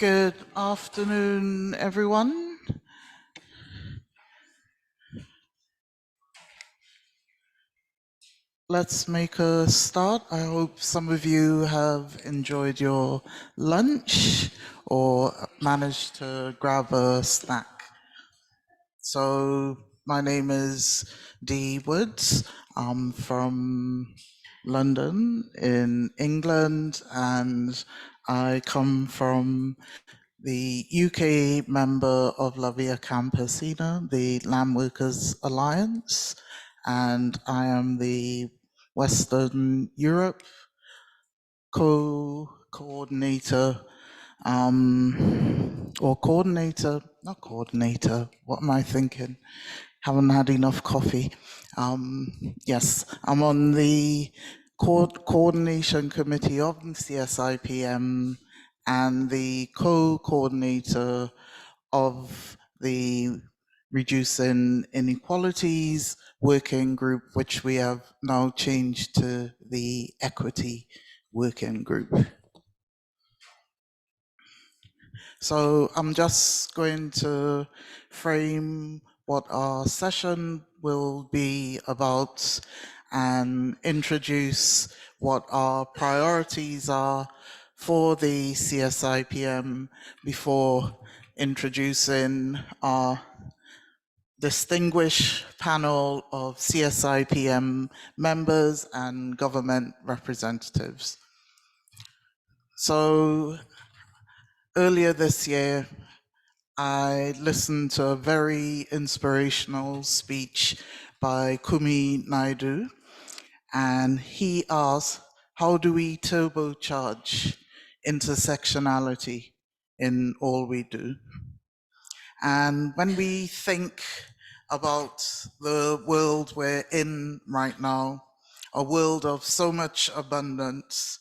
Good afternoon, everyone. Let's make a start. I hope some of you have enjoyed your lunch or managed to grab a snack. So my name is Dee Woods. I'm from London in England, and I come from the UK member of La Via Campesina, the Land Workers Alliance, and I am the Western Europe coordinator, or coordinator, not coordinator, what am I thinking? Haven't had enough coffee. Yes, I'm on the coordination committee of the CSIPM and the co-coordinator of the Reducing Inequalities working group, which we have now changed to the Equity Working Group. So I'm just going to frame what our session will be about and introduce what our priorities are for the CSIPM before introducing our distinguished panel of CSIPM members and government representatives. So earlier this year, I listened to a very inspirational speech by Kumi Naidu, and he asked, how do we turbocharge intersectionality in all we do? And when we think about the world we're in right now, a world of so much abundance,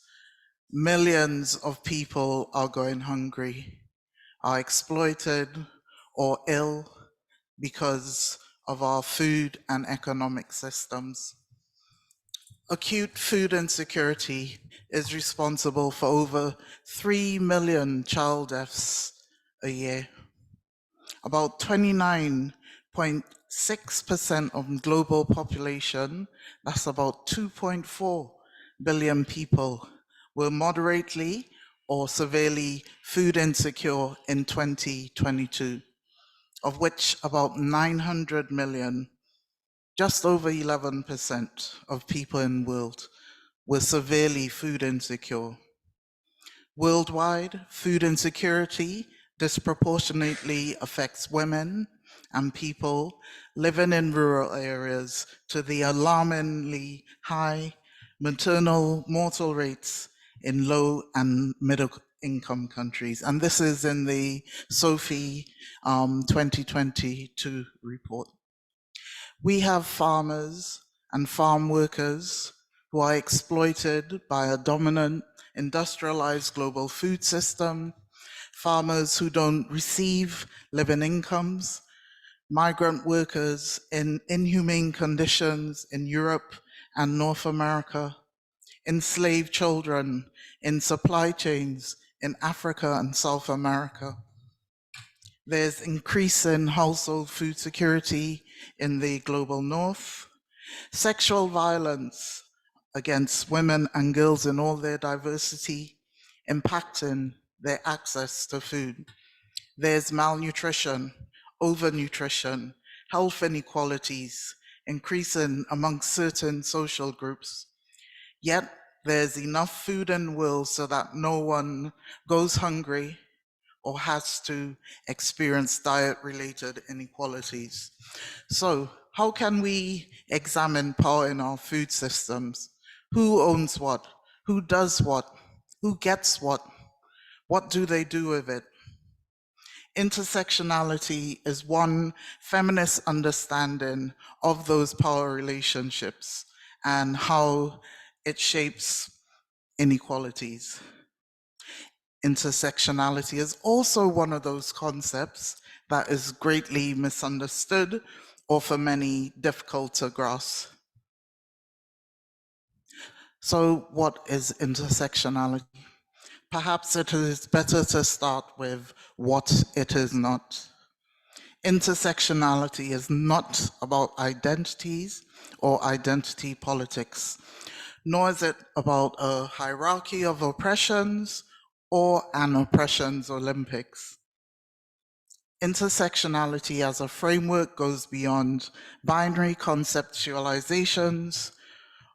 millions of people are going hungry, are exploited or ill because of our food and economic systems. Acute food insecurity is responsible for over 3 million child deaths a year. About 29.6% of global population, that's about 2.4 billion people, were moderately or severely food insecure in 2022, of which about 900 million, just over 11% of people in the world, were severely food insecure. Worldwide, food insecurity disproportionately affects women and people living in rural areas to the alarmingly high maternal mortal rates in low and middle income countries. And this is in the SOFI 2022 report. We have farmers and farm workers who are exploited by a dominant industrialized global food system, farmers who don't receive living incomes, migrant workers in inhumane conditions in Europe and North America, enslaved children in supply chains in Africa and South America. There's increasing household food security in the global north, sexual violence against women and girls in all their diversity, impacting their access to food. There's malnutrition, overnutrition, health inequalities, increasing amongst certain social groups. Yet there's enough food in the world so that no one goes hungry or has to experience diet-related inequalities. So how can we examine power in our food systems? Who owns what? Who does what? Who gets what? What do they do with it? Intersectionality is one feminist understanding of those power relationships and how it shapes inequalities. Intersectionality is also one of those concepts that is greatly misunderstood or for many difficult to grasp. So what is intersectionality? Perhaps it is better to start with what it is not. Intersectionality is not about identities or identity politics, nor is it about a hierarchy of oppressions or an oppressions Olympics. Intersectionality as a framework goes beyond binary conceptualizations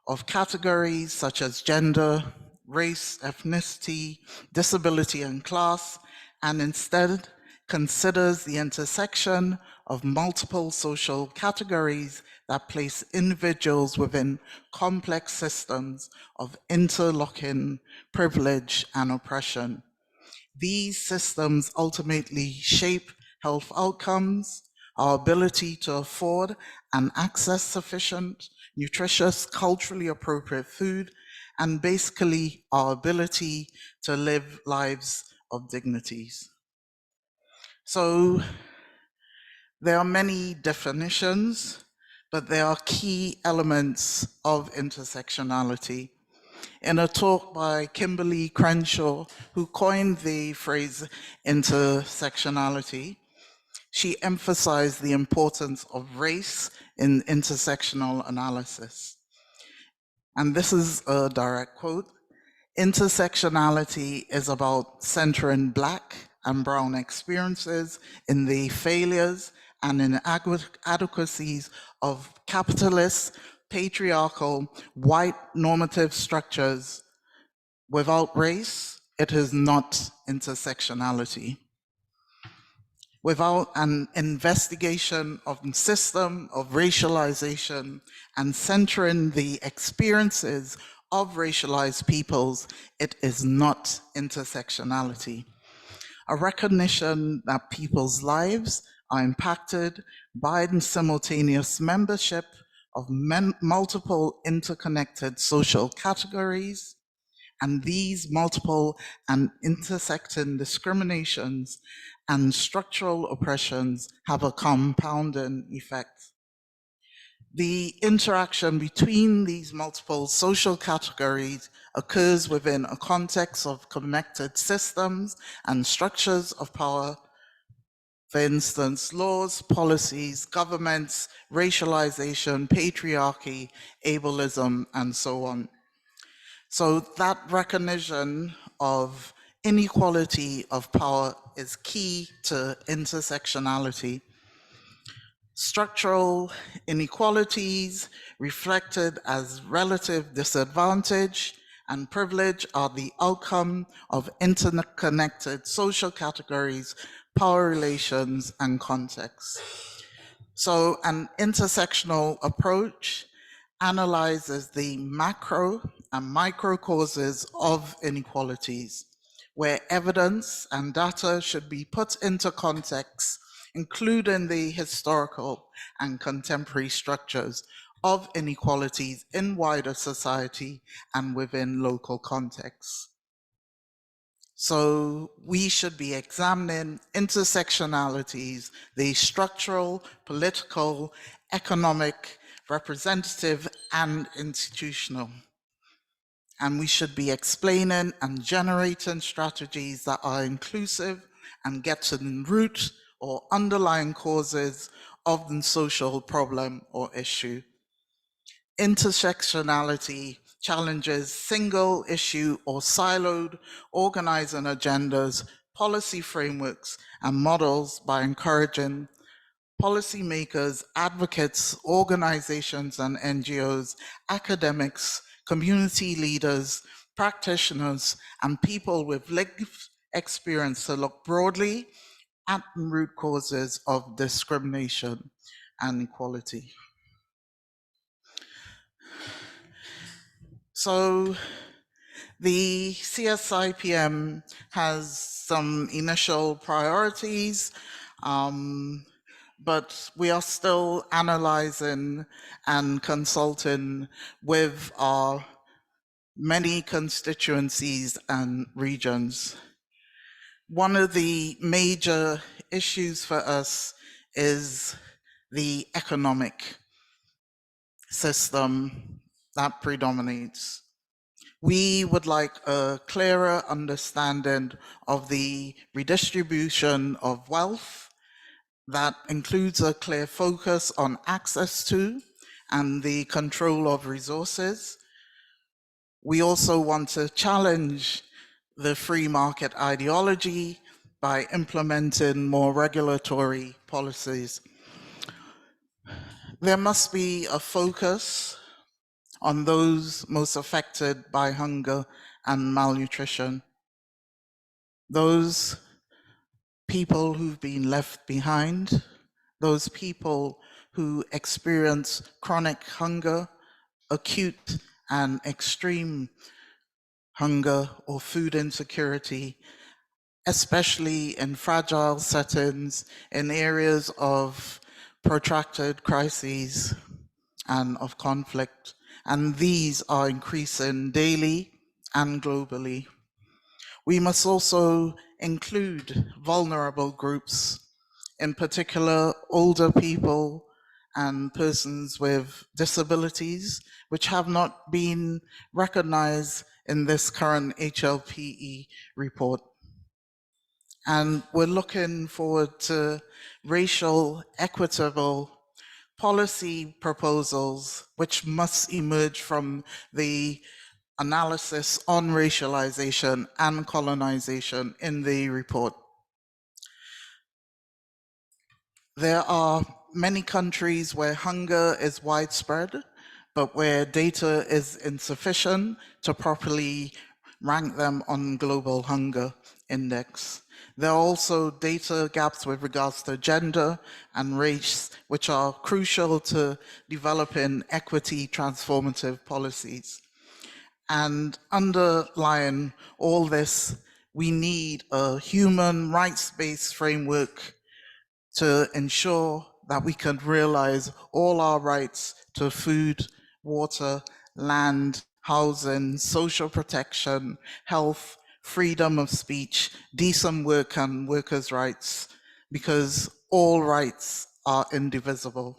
of categories such as gender, race, ethnicity, disability, and class, and instead considers the intersection of multiple social categories that place individuals within complex systems of interlocking privilege and oppression. These systems ultimately shape health outcomes, our ability to afford and access sufficient, nutritious, culturally appropriate food, and basically our ability to live lives of dignities. So there are many definitions, but there are key elements of intersectionality. In a talk by Kimberly Crenshaw, who coined the phrase intersectionality, she emphasized the importance of race in intersectional analysis. And this is a direct quote: intersectionality is about centering Black and Brown experiences in the failures and inadequacies of capitalist, patriarchal, white normative structures. Without race, it is not intersectionality. Without an investigation of the system of racialization and centering the experiences of racialized peoples, it is not intersectionality. A recognition that people's lives are impacted by the simultaneous membership of multiple interconnected social categories, and these multiple and intersecting discriminations and structural oppressions have a compounding effect. The interaction between these multiple social categories occurs within a context of connected systems and structures of power. For instance, laws, policies, governments, racialization, patriarchy, ableism, and so on. So that recognition of inequality of power is key to intersectionality. Structural inequalities reflected as relative disadvantage and privilege are the outcome of interconnected social categories, power relations, and contexts. So an intersectional approach analyzes the macro and micro causes of inequalities, where evidence and data should be put into context, including the historical and contemporary structures of inequalities in wider society and within local contexts. So we should be examining intersectionalities, the structural, political, economic, representative, and institutional. And we should be explaining and generating strategies that are inclusive and get to the root or underlying causes of the social problem or issue. Intersectionality challenges single issue or siloed organizing agendas, policy frameworks, and models by encouraging policymakers, advocates, organizations and NGOs, academics, community leaders, practitioners, and people with lived experience to look broadly at root causes of discrimination and equality. So the CSIPM has some initial priorities, but we are still analyzing and consulting with our many constituencies and regions. One of the major issues for us is the economic system that predominates. We would like a clearer understanding of the redistribution of wealth that includes a clear focus on access to and the control of resources. We also want to challenge the free market ideology by implementing more regulatory policies. There must be a focus on those most affected by hunger and malnutrition, those people who've been left behind, those people who experience chronic hunger, acute and extreme hunger or food insecurity, especially in fragile settings, in areas of protracted crises and of conflict. And these are increasing daily and globally. We must also include vulnerable groups, in particular older people and persons with disabilities, which have not been recognized in this current HLPE report. And we're looking forward to racial equitable policy proposals which must emerge from the analysis on racialization and colonization in the report. There are many countries where hunger is widespread, but where data is insufficient to properly rank them on global hunger index. There are also data gaps with regards to gender and race, which are crucial to developing equity transformative policies. And underlying all this, we need a human rights-based framework to ensure that we can realize all our rights to food, water, land, housing, social protection, health, freedom of speech, decent work and workers' rights, because all rights are indivisible.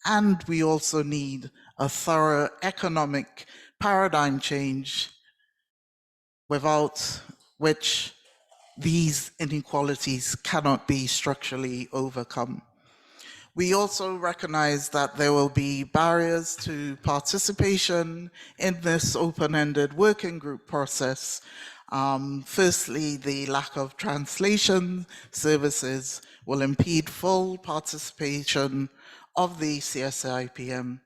And we also need a thorough economic paradigm change without which these inequalities cannot be structurally overcome. We also recognize that there will be barriers to participation in this open-ended working group process. Firstly, the lack of translation services will impede full participation of the CSIPM.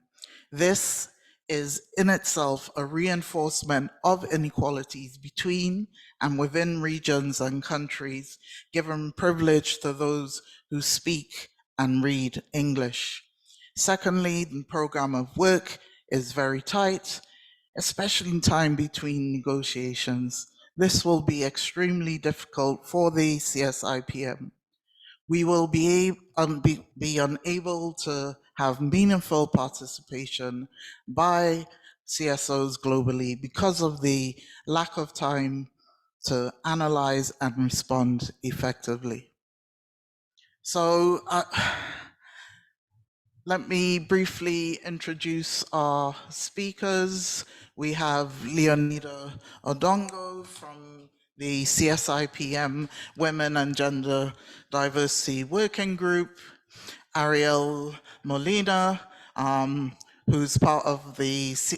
This is in itself a reinforcement of inequalities between and within regions and countries, giving privilege to those who speak and read English. Secondly, the program of work is very tight, especially in time between negotiations. This will be extremely difficult for the CSIPM. We will be unable to have meaningful participation by CSOs globally because of the lack of time to analyze and respond effectively. So let me briefly introduce our speakers. We have Leonida Odongo from the CSIPM Women and Gender Diversity Working Group, Ariel Molina, who's part of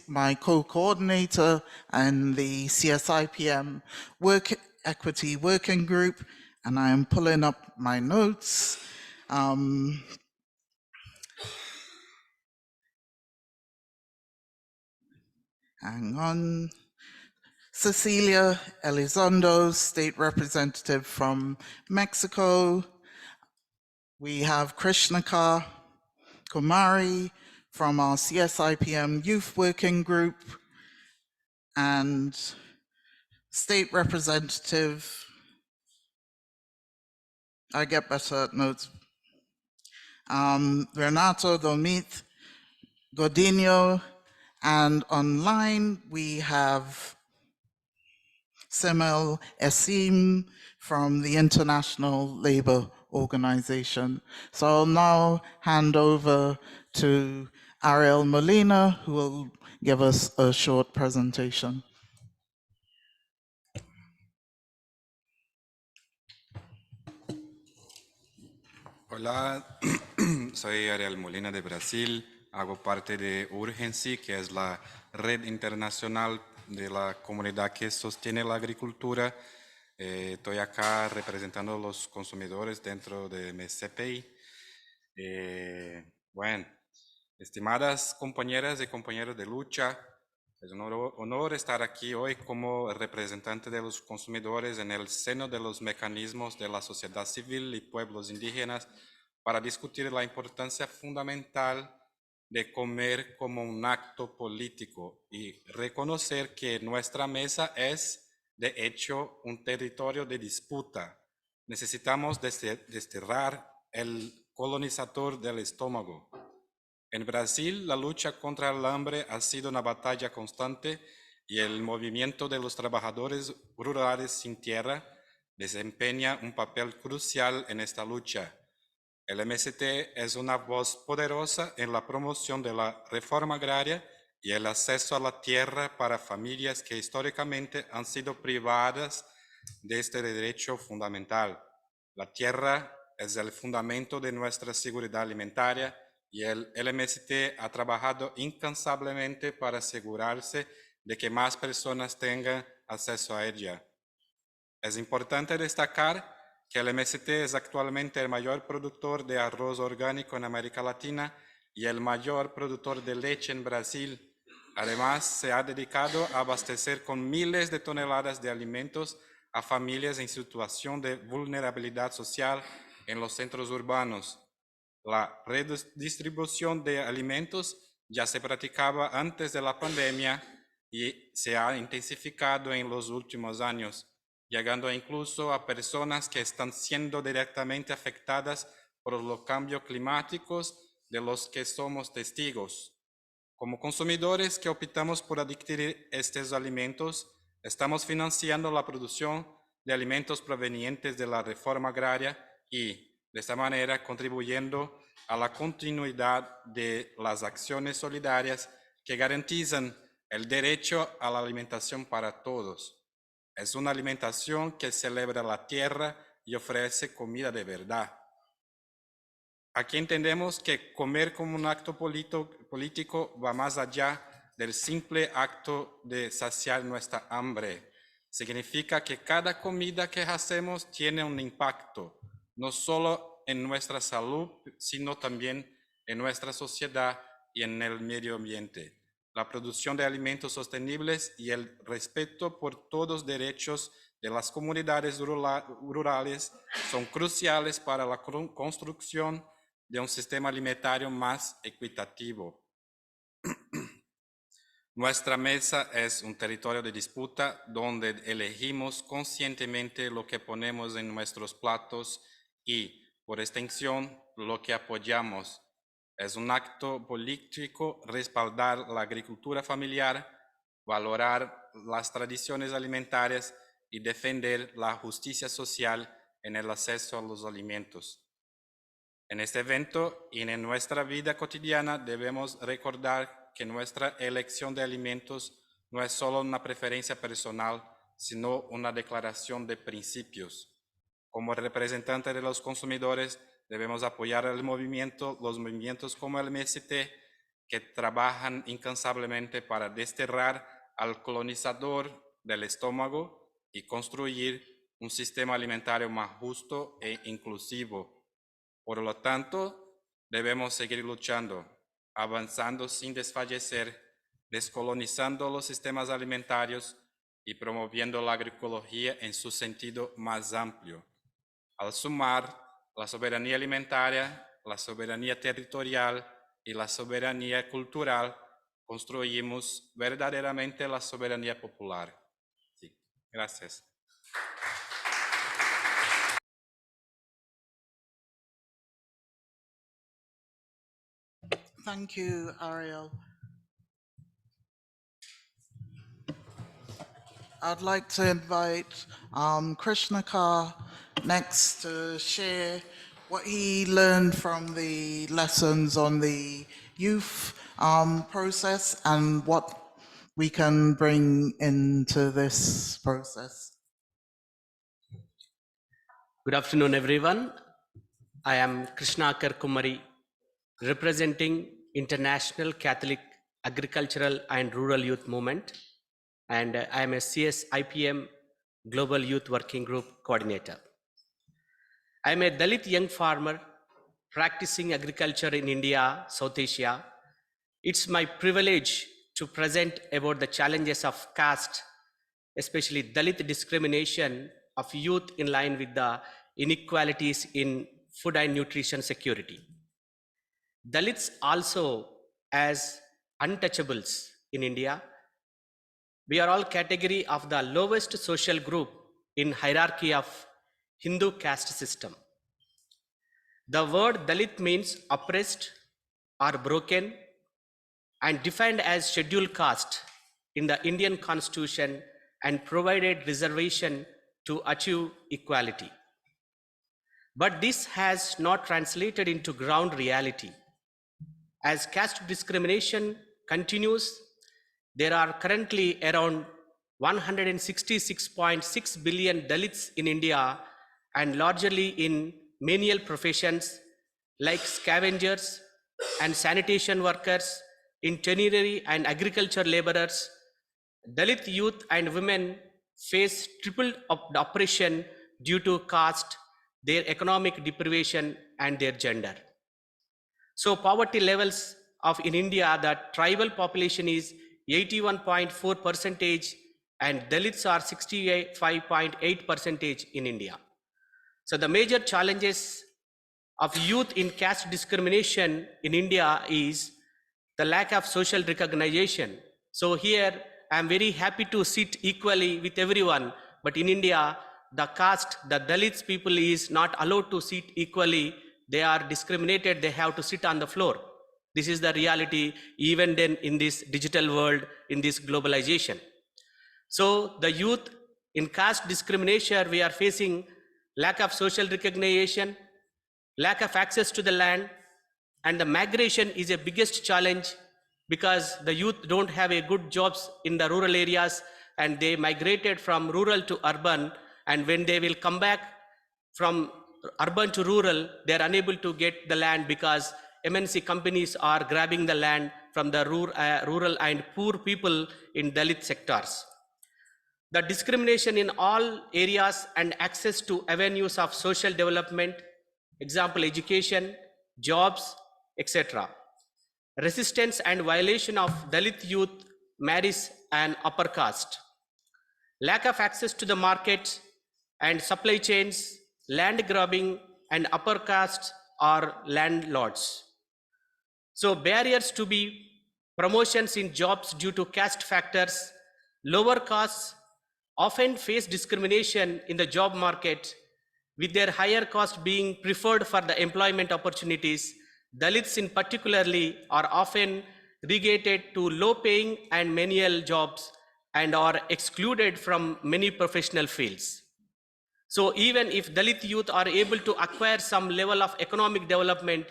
my co-coordinator and the CSIPM Equity Working Group, and I am pulling up my notes. Hang on. Cecilia Elizondo, State Representative from Mexico. We have Krishnaka Kumari from our CSIPM Youth Working Group, and State Representative, I get better at notes, Renato Domit Godinho, and online we have Semel Esim from the International Labour Organization. So I'll now hand over to Ariel Molina, who will give us a short presentation. Hola, soy Ariel Molina de Brasil, hago parte de Urgency, que es la red internacional de la comunidad que sostiene la agricultura. Estoy acá representando a los consumidores dentro de mi CPI. Bueno, estimadas compañeras y compañeros de lucha, es un honor estar aquí hoy como representante de los consumidores en el seno de los mecanismos de la sociedad civil y pueblos indígenas para discutir la importancia fundamental de comer como un acto político y reconocer que nuestra mesa es, de hecho, un territorio de disputa. Necesitamos desterrar el colonizador del estómago. En Brasil, la lucha contra el hambre ha sido una batalla constante y el movimiento de los trabajadores rurales sin tierra desempeña un papel crucial en esta lucha. El MST es una voz poderosa en la promoción de la reforma agraria y el acceso a la tierra para familias que históricamente han sido privadas de este derecho fundamental. La tierra es el fundamento de nuestra seguridad alimentaria y el LMST ha trabajado incansablemente para asegurarse de que más personas tengan acceso a ella. Es importante destacar que el MST es actualmente el mayor productor de arroz orgánico en América Latina y el mayor productor de leche en Brasil. Además, se ha dedicado a abastecer con miles de toneladas de alimentos a familias en situación de vulnerabilidad social en los centros urbanos. La redistribución de alimentos ya se practicaba antes de la pandemia y se ha intensificado en los últimos años, llegando incluso a personas que están siendo directamente afectadas por los cambios climáticos de los que somos testigos. Como consumidores que optamos por adquirir estos alimentos, estamos financiando la producción de alimentos provenientes de la reforma agraria y, de esta manera, contribuyendo a la continuidad de las acciones solidarias que garantizan el derecho a la alimentación para todos. Es una alimentación que celebra la tierra y ofrece comida de verdad. Aquí entendemos que comer como un acto político va más allá del simple acto de saciar nuestra hambre. Significa que cada comida que hacemos tiene un impacto, no solo en nuestra salud, sino también en nuestra sociedad y en el medio ambiente. La producción de alimentos sostenibles y el respeto por todos los derechos de las comunidades rurales son cruciales para la construcción de un sistema alimentario más equitativo. Nuestra mesa es un territorio de disputa donde elegimos conscientemente lo que ponemos en nuestros platos y, por extensión, lo que apoyamos. Es un acto político respaldar la agricultura familiar, valorar las tradiciones alimentarias y defender la justicia social en el acceso a los alimentos. En este evento y en nuestra vida cotidiana debemos recordar que nuestra elección de alimentos no es solo una preferencia personal, sino una declaración de principios. Como representantes de los consumidores, debemos apoyar los movimientos como el MST, que trabajan incansablemente para desterrar al colonizador del estómago y construir un sistema alimentario más justo e inclusivo. Por lo tanto, debemos seguir luchando, avanzando sin desfallecer, descolonizando los sistemas alimentarios y promoviendo la agroecología en su sentido más amplio. Al sumar la soberanía alimentaria, la soberanía territorial y la soberanía cultural, construimos verdaderamente la soberanía popular. Sí, gracias. Thank you, Ariel. I'd like to invite Krishnakar next to share what he learned from the lessons on the youth process and what we can bring into this process. Good afternoon, everyone. I am Krishnakar Kumari, representing International Catholic Agricultural and Rural Youth Movement, and I am a CSIPM Global Youth Working Group Coordinator. I am a Dalit young farmer practicing agriculture in India, South Asia. It's my privilege to present about the challenges of caste, especially Dalit discrimination of youth in line with the inequalities in food and nutrition security. Dalits also as untouchables in India. We are all category of the lowest social group in hierarchy of Hindu caste system. The word Dalit means oppressed or broken and defined as scheduled caste in the Indian constitution and provided reservation to achieve equality. But this has not translated into ground reality. As caste discrimination continues, there are currently around 166.6 billion Dalits in India and largely in menial professions like scavengers and sanitation workers, in temporary and agriculture laborers. Dalit youth and women face triple oppression due to caste, their economic deprivation, and their gender. So poverty levels of in India, the tribal population is 81.4 percentage and Dalits are 65.8 percentage in India. So the major challenges of youth in caste discrimination in India is the lack of social recognition. So here I am very happy to sit equally with everyone, but in India, the caste, the Dalits people is not allowed to sit equally. They are discriminated, they have to sit on the floor. This is the reality even then in this digital world, in this globalization. So the youth in caste discrimination, we are facing lack of social recognition, lack of access to the land, and the migration is a biggest challenge because the youth don't have a good jobs in the rural areas and they migrated from rural to urban, and when they will come back from urban to rural, they are unable to get the land because MNC companies are grabbing the land from the rural and poor people in Dalit sectors. The discrimination in all areas and access to avenues of social development, example education, jobs, etc. Resistance and violation of Dalit youth marries an upper caste. Lack of access to the market and supply chains, land grabbing, and upper caste are landlords. So barriers to be promotions in jobs due to caste factors, lower costs often face discrimination in the job market, with their higher cost being preferred for the employment opportunities. Dalits in particularly are often relegated to low paying and menial jobs and are excluded from many professional fields. So even if Dalit youth are able to acquire some level of economic development,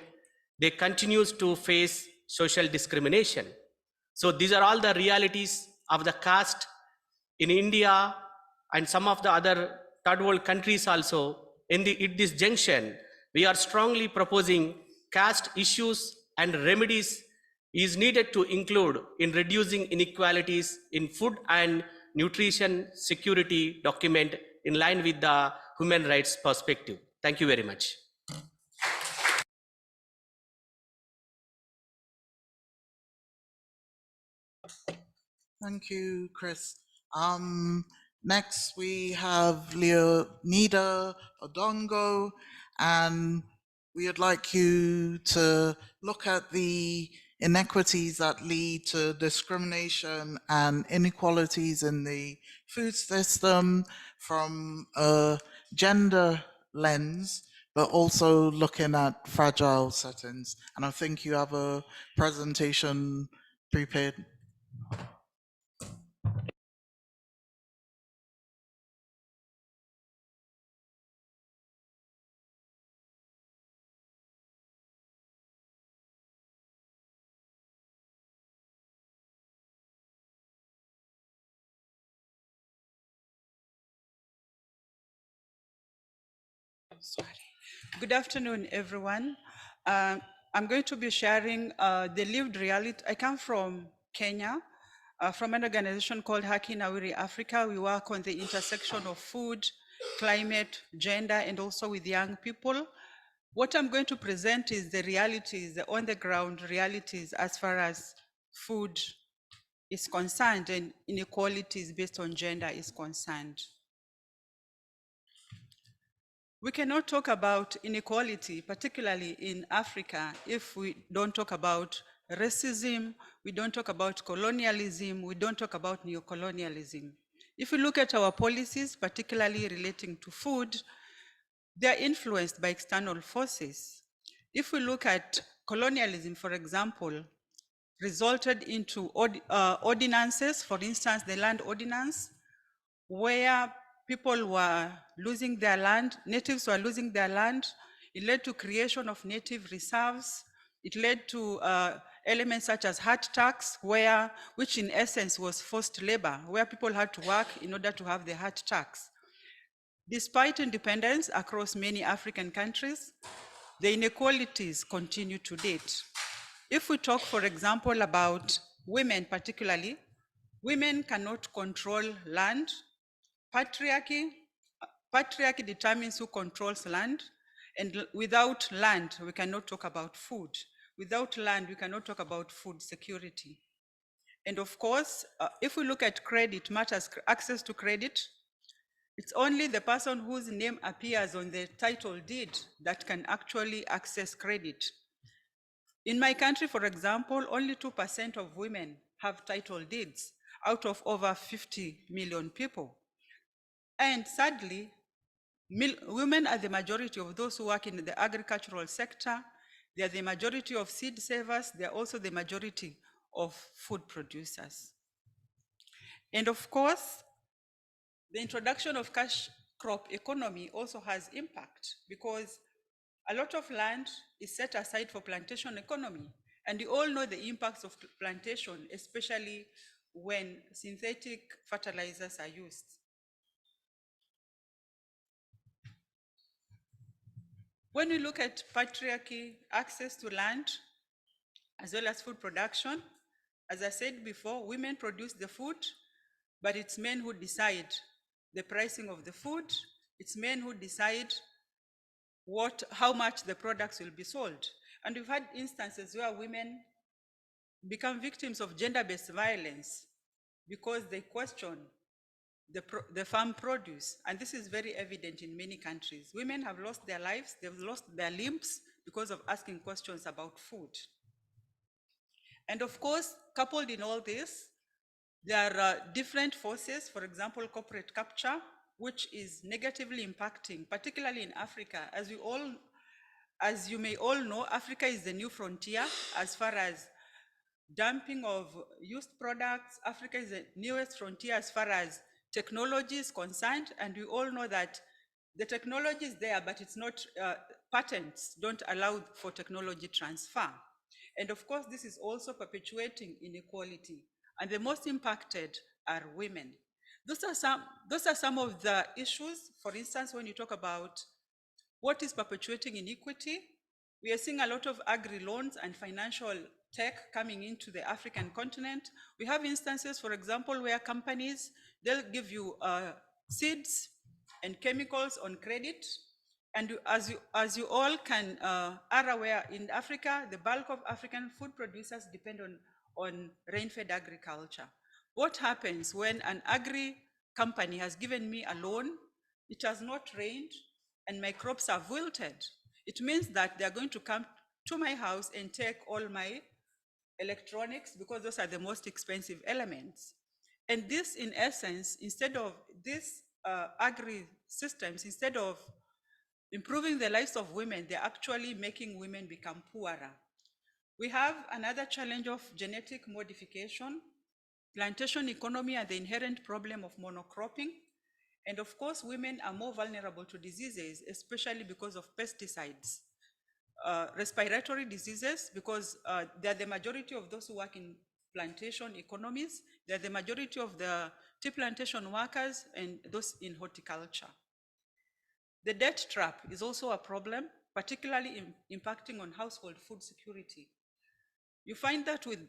they continue to face social discrimination. So these are all the realities of the caste in India and some of the other third world countries also. In this junction, we are strongly proposing caste issues and remedies is needed to include in reducing inequalities in food and nutrition security document in line with the human rights perspective. Thank you very much. Thank you, Chris. Next, we have Leonida Odongo, and we would like you to look at the inequities that lead to discrimination and inequalities in the food system from a gender lens, but also looking at fragile settings. And I think you have a presentation prepared. Sorry. Good afternoon, everyone. I'm going to be sharing the lived reality. I come from Kenya, from an organization called Haki Nawiri Africa. We work on the intersection of food, climate, gender, and also with young people. What I'm going to present is the realities, the on-the-ground realities as far as food is concerned and inequalities based on gender is concerned. We cannot talk about inequality, particularly in Africa, if we don't talk about racism, we don't talk about colonialism, we don't talk about neocolonialism. If we look at our policies, particularly relating to food, they are influenced by external forces. If we look at colonialism, for example, resulted into ordinances, for instance, the land ordinance, where people were losing their land, natives were losing their land. It led to creation of native reserves. It led to elements such as hard tax, which in essence was forced labor, where people had to work in order to have the hard tax. Despite independence across many African countries, the inequalities continue to date. If we talk, for example, about women particularly, women cannot control land. Patriarchy determines who controls land, and without land, we cannot talk about food. Without land, we cannot talk about food security. And of course, if we look at credit matters, access to credit, it's only the person whose name appears on the title deed that can actually access credit. In my country, for example, only 2% of women have title deeds out of over 50 million people. And sadly, women are the majority of those who work in the agricultural sector. They are the majority of seed savers. They are also the majority of food producers. And of course, the introduction of cash crop economy also has impact because a lot of land is set aside for plantation economy. And we all know the impacts of plantation, especially when synthetic fertilizers are used. When we look at patriarchy, access to land, as well as food production, as I said before, women produce the food, but it's men who decide the pricing of the food. It's men who decide how much the products will be sold. And we've had instances where women become victims of gender-based violence because they question the farm produce. And this is very evident in many countries. Women have lost their lives, they've lost their limbs because of asking questions about food. And of course, coupled in all this, there are different forces, for example, corporate capture, which is negatively impacting, particularly in Africa. As you may all know, Africa is the new frontier as far as dumping of used products. Africa is the newest frontier as far as technology is concerned, and we all know that the technology is there, but it's not, patents don't allow for technology transfer. And of course, this is also perpetuating inequality, and the most impacted are women. Those are some of the issues. For instance, when you talk about what is perpetuating inequity, we are seeing a lot of agri-loans and financial tech coming into the African continent. We have instances, for example, where companies, they'll give you seeds and chemicals on credit. And as you all are aware, in Africa, the bulk of African food producers depend on rain-fed agriculture. What happens when an agri company has given me a loan, it has not rained, and my crops are wilted? It means that they're going to come to my house and take all my electronics because those are the most expensive elements. And this, in essence, instead of these agri systems, instead of improving the lives of women, they're actually making women become poorer. We have another challenge of genetic modification, plantation economy, and the inherent problem of monocropping. And of course, women are more vulnerable to diseases, especially because of pesticides. Respiratory diseases, because they're the majority of those who work in plantation economies. They're the majority of the tea plantation workers and those in horticulture. The debt trap is also a problem, particularly impacting on household food security. You find that with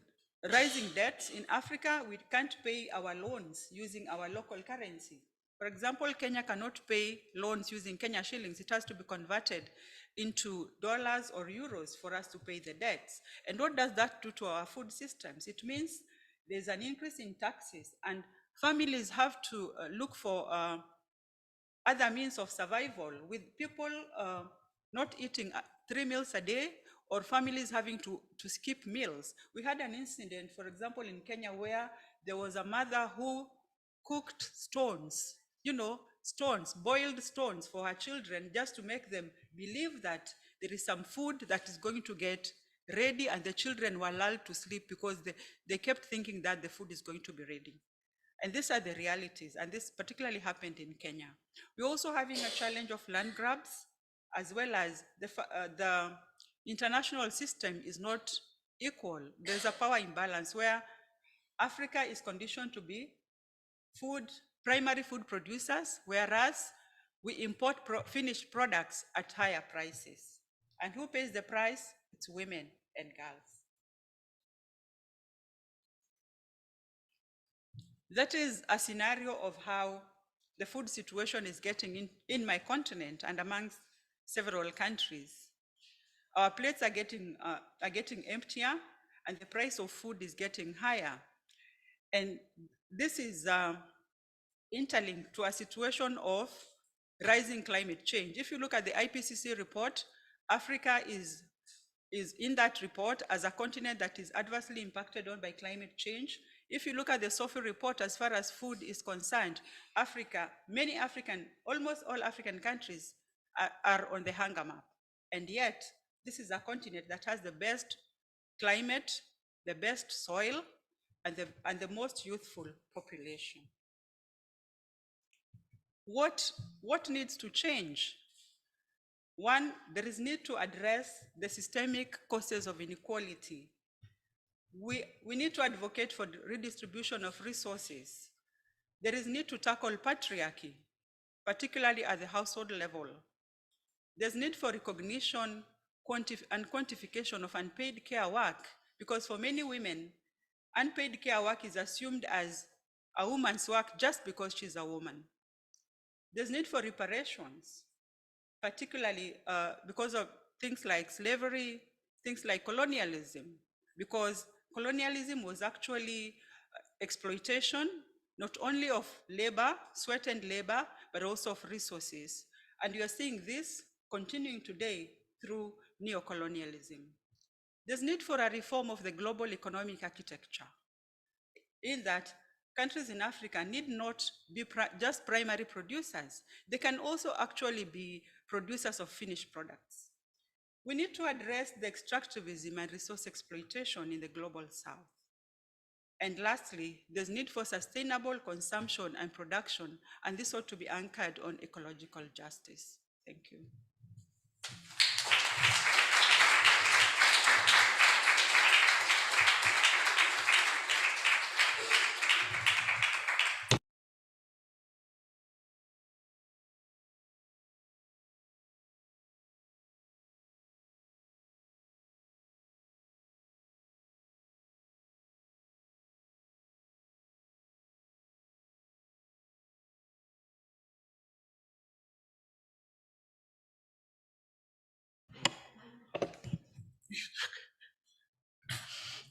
rising debts in Africa, we can't pay our loans using our local currency. For example, Kenya cannot pay loans using Kenya shillings. It has to be converted into dollars or euros for us to pay the debts. And what does that do to our food systems? It means there's an increase in taxes, and families have to look for other means of survival, with people not eating 3 meals a day, or families having to skip meals. We had an incident, for example, in Kenya, where there was a mother who cooked stones, stones, boiled stones for her children, just to make them believe that there is some food that is going to get ready, and the children were lulled to sleep because they kept thinking that the food is going to be ready. And these are the realities, and this particularly happened in Kenya. We're also having a challenge of land grabs, as well as the international system is not equal. There's a power imbalance where Africa is conditioned to be primary food producers, whereas we import finished products at higher prices. And who pays the price? It's women and girls. That is a scenario of how the food situation is getting in my continent and amongst several countries. Our plates are getting emptier, and the price of food is getting higher. And this is interlinked to a situation of rising climate change. If you look at the IPCC report, Africa is in that report as a continent that is adversely impacted on by climate change. If you look at the SOFI report, as far as food is concerned, almost all African countries are on the hunger map. And yet, this is a continent that has the best climate, the best soil, and the most youthful population. What needs to change? One, there is need to address the systemic causes of inequality. We need to advocate for the redistribution of resources. There is need to tackle patriarchy, particularly at the household level. There's need for recognition and quantification of unpaid care work, because for many women, unpaid care work is assumed as a woman's work just because she's a woman. There's need for reparations, particularly because of things like slavery, things like colonialism, because colonialism was actually exploitation, not only of labor, sweat and labor, but also of resources. And you are seeing this continuing today through neocolonialism. There's need for a reform of the global economic architecture, in that countries in Africa need not be just primary producers. They can also actually be producers of finished products. We need to address the extractivism and resource exploitation in the global south. And lastly, there's need for sustainable consumption and production, and this ought to be anchored on ecological justice. Thank you.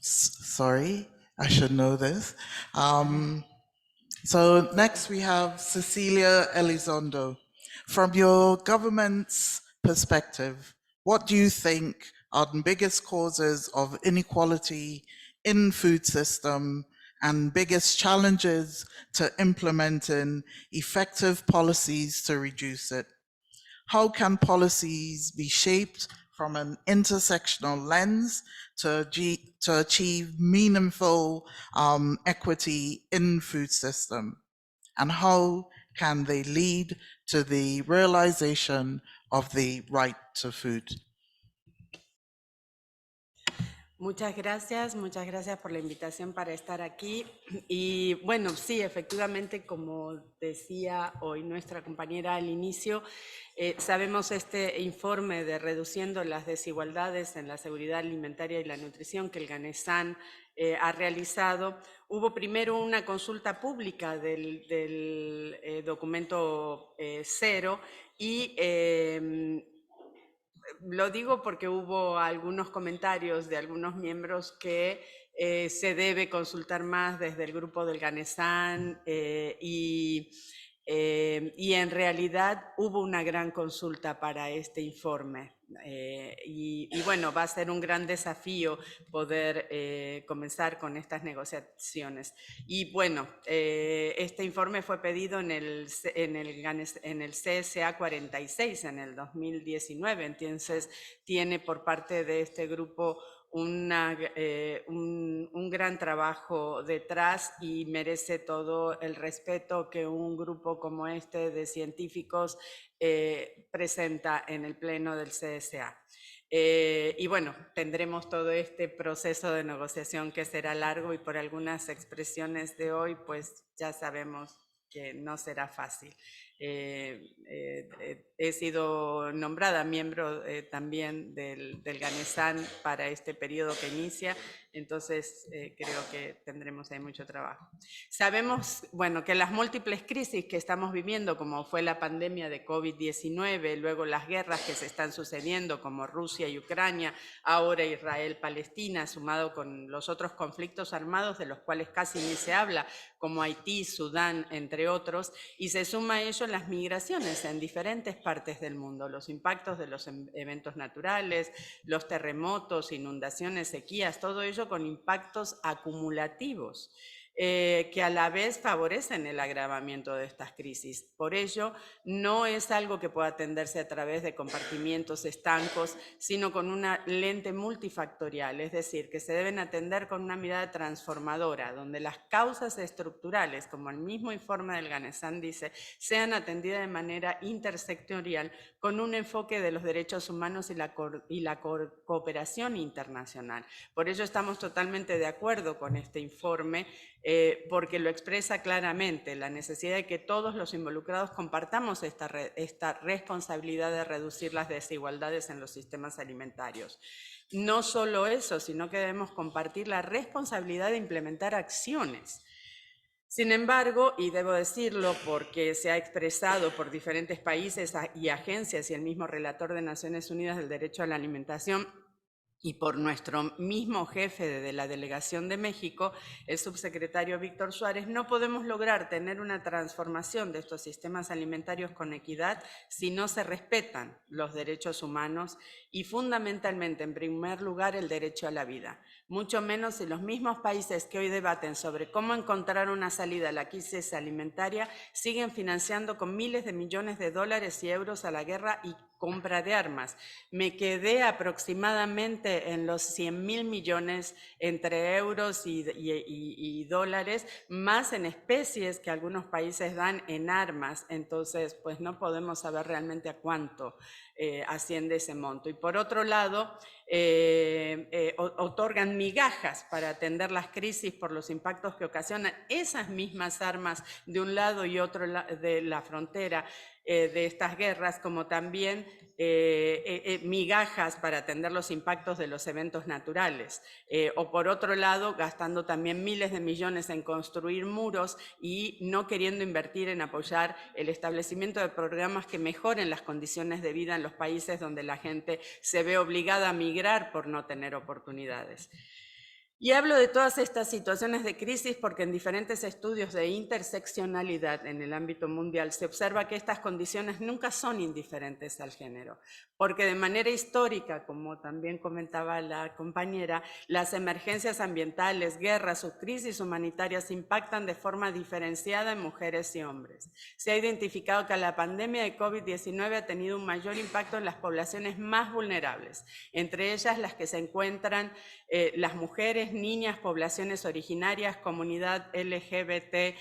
Sorry, I should know this. So next we have Cecilia Elizondo. From your government's perspective, what do you think are the biggest causes of inequality in food system and biggest challenges to implementing effective policies to reduce it? How can policies be shaped from an intersectional lens to achieve meaningful equity in food system? And how can they lead to the realization of the right to food? Muchas gracias por la invitación para estar aquí. Y bueno, sí, efectivamente, como decía hoy nuestra compañera al inicio, sabemos este informe de Reduciendo las Desigualdades en la Seguridad Alimentaria y la Nutrición que el GANESAN ha realizado. Hubo primero una consulta pública del documento cero y lo digo porque hubo algunos comentarios de algunos miembros que se debe consultar más desde el grupo del GANESAN y en realidad hubo una gran consulta para este informe. Y bueno, va a ser un gran desafío poder comenzar con estas negociaciones. Y bueno, este informe fue pedido en el CSA 46 en el 2019, entonces tiene por parte de este grupo un gran trabajo detrás y merece todo el respeto que un grupo como este de científicos presenta en el pleno del CSA. Y bueno, tendremos todo este proceso de negociación que será largo y por algunas expresiones de hoy, pues ya sabemos que no será fácil. He sido nombrada miembro también del GANESAN para este periodo que inicia, entonces creo que tendremos ahí mucho trabajo. Sabemos, bueno, que las múltiples crisis que estamos viviendo, como fue la pandemia de COVID-19, luego las guerras que se están sucediendo, como Rusia y Ucrania, ahora Israel-Palestina, sumado con los otros conflictos armados de los cuales casi ni se habla, como Haití, Sudán, entre otros, y se suma a ello las migraciones en diferentes partes del mundo, los impactos de los eventos naturales, los terremotos, inundaciones, sequías, todo ello con impactos acumulativos. Que a la vez favorecen el agravamiento de estas crisis. Por ello, no es algo que pueda atenderse a través de compartimientos estancos, sino con una lente multifactorial, es decir, que se deben atender con una mirada transformadora, donde las causas estructurales, como el mismo informe del GANESAN dice, sean atendidas de manera intersectorial, con un enfoque de los derechos humanos y la cooperación internacional. Por ello estamos totalmente de acuerdo con este informe, porque lo expresa claramente, la necesidad de que todos los involucrados compartamos esta responsabilidad de reducir las desigualdades en los sistemas alimentarios. No solo eso, sino que debemos compartir la responsabilidad de implementar acciones. Sin embargo, y debo decirlo porque se ha expresado por diferentes países y agencias y el mismo relator de Naciones Unidas del Derecho a la Alimentación, y por nuestro mismo jefe de la Delegación de México, el subsecretario Víctor Suárez, no podemos lograr tener una transformación de estos sistemas alimentarios con equidad si no se respetan los derechos humanos y fundamentalmente, en primer lugar, el derecho a la vida. Mucho menos si los mismos países que hoy debaten sobre cómo encontrar una salida a la crisis alimentaria siguen financiando con miles de millones de dólares y euros a la guerra y compra de armas. Me quedé aproximadamente en los 100.000 millones entre euros y dólares, más en especies que algunos países dan en armas. Entonces, pues no podemos saber realmente a cuánto asciende ese monto. Y por otro lado, otorgan migajas para atender las crisis por los impactos que ocasionan esas mismas armas de un lado y otro de la frontera de estas guerras, como también migajas para atender los impactos de los eventos naturales. O por otro lado, gastando también miles de millones en construir muros y no queriendo invertir en apoyar el establecimiento de programas que mejoren las condiciones de vida en los países donde la gente se ve obligada a migrar por no tener oportunidades. Y hablo de todas estas situaciones de crisis porque en diferentes estudios de interseccionalidad en el ámbito mundial se observa que estas condiciones nunca son indiferentes al género, porque de manera histórica, como también comentaba la compañera, las emergencias ambientales, guerras o crisis humanitarias impactan de forma diferenciada en mujeres y hombres. Se ha identificado que la pandemia de COVID-19 ha tenido un mayor impacto en las poblaciones más vulnerables, entre ellas las que se encuentran las mujeres, niñas, poblaciones originarias, comunidad LGBTIQ+,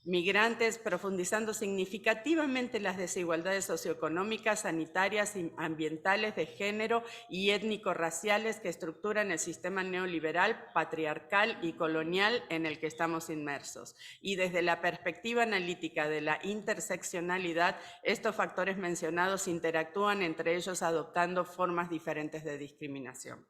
migrantes, profundizando significativamente las desigualdades socioeconómicas, sanitarias, ambientales, de género y étnico-raciales que estructuran el sistema neoliberal, patriarcal y colonial en el que estamos inmersos. Y desde la perspectiva analítica de la interseccionalidad, estos factores mencionados interactúan entre ellos adoptando formas diferentes de discriminación.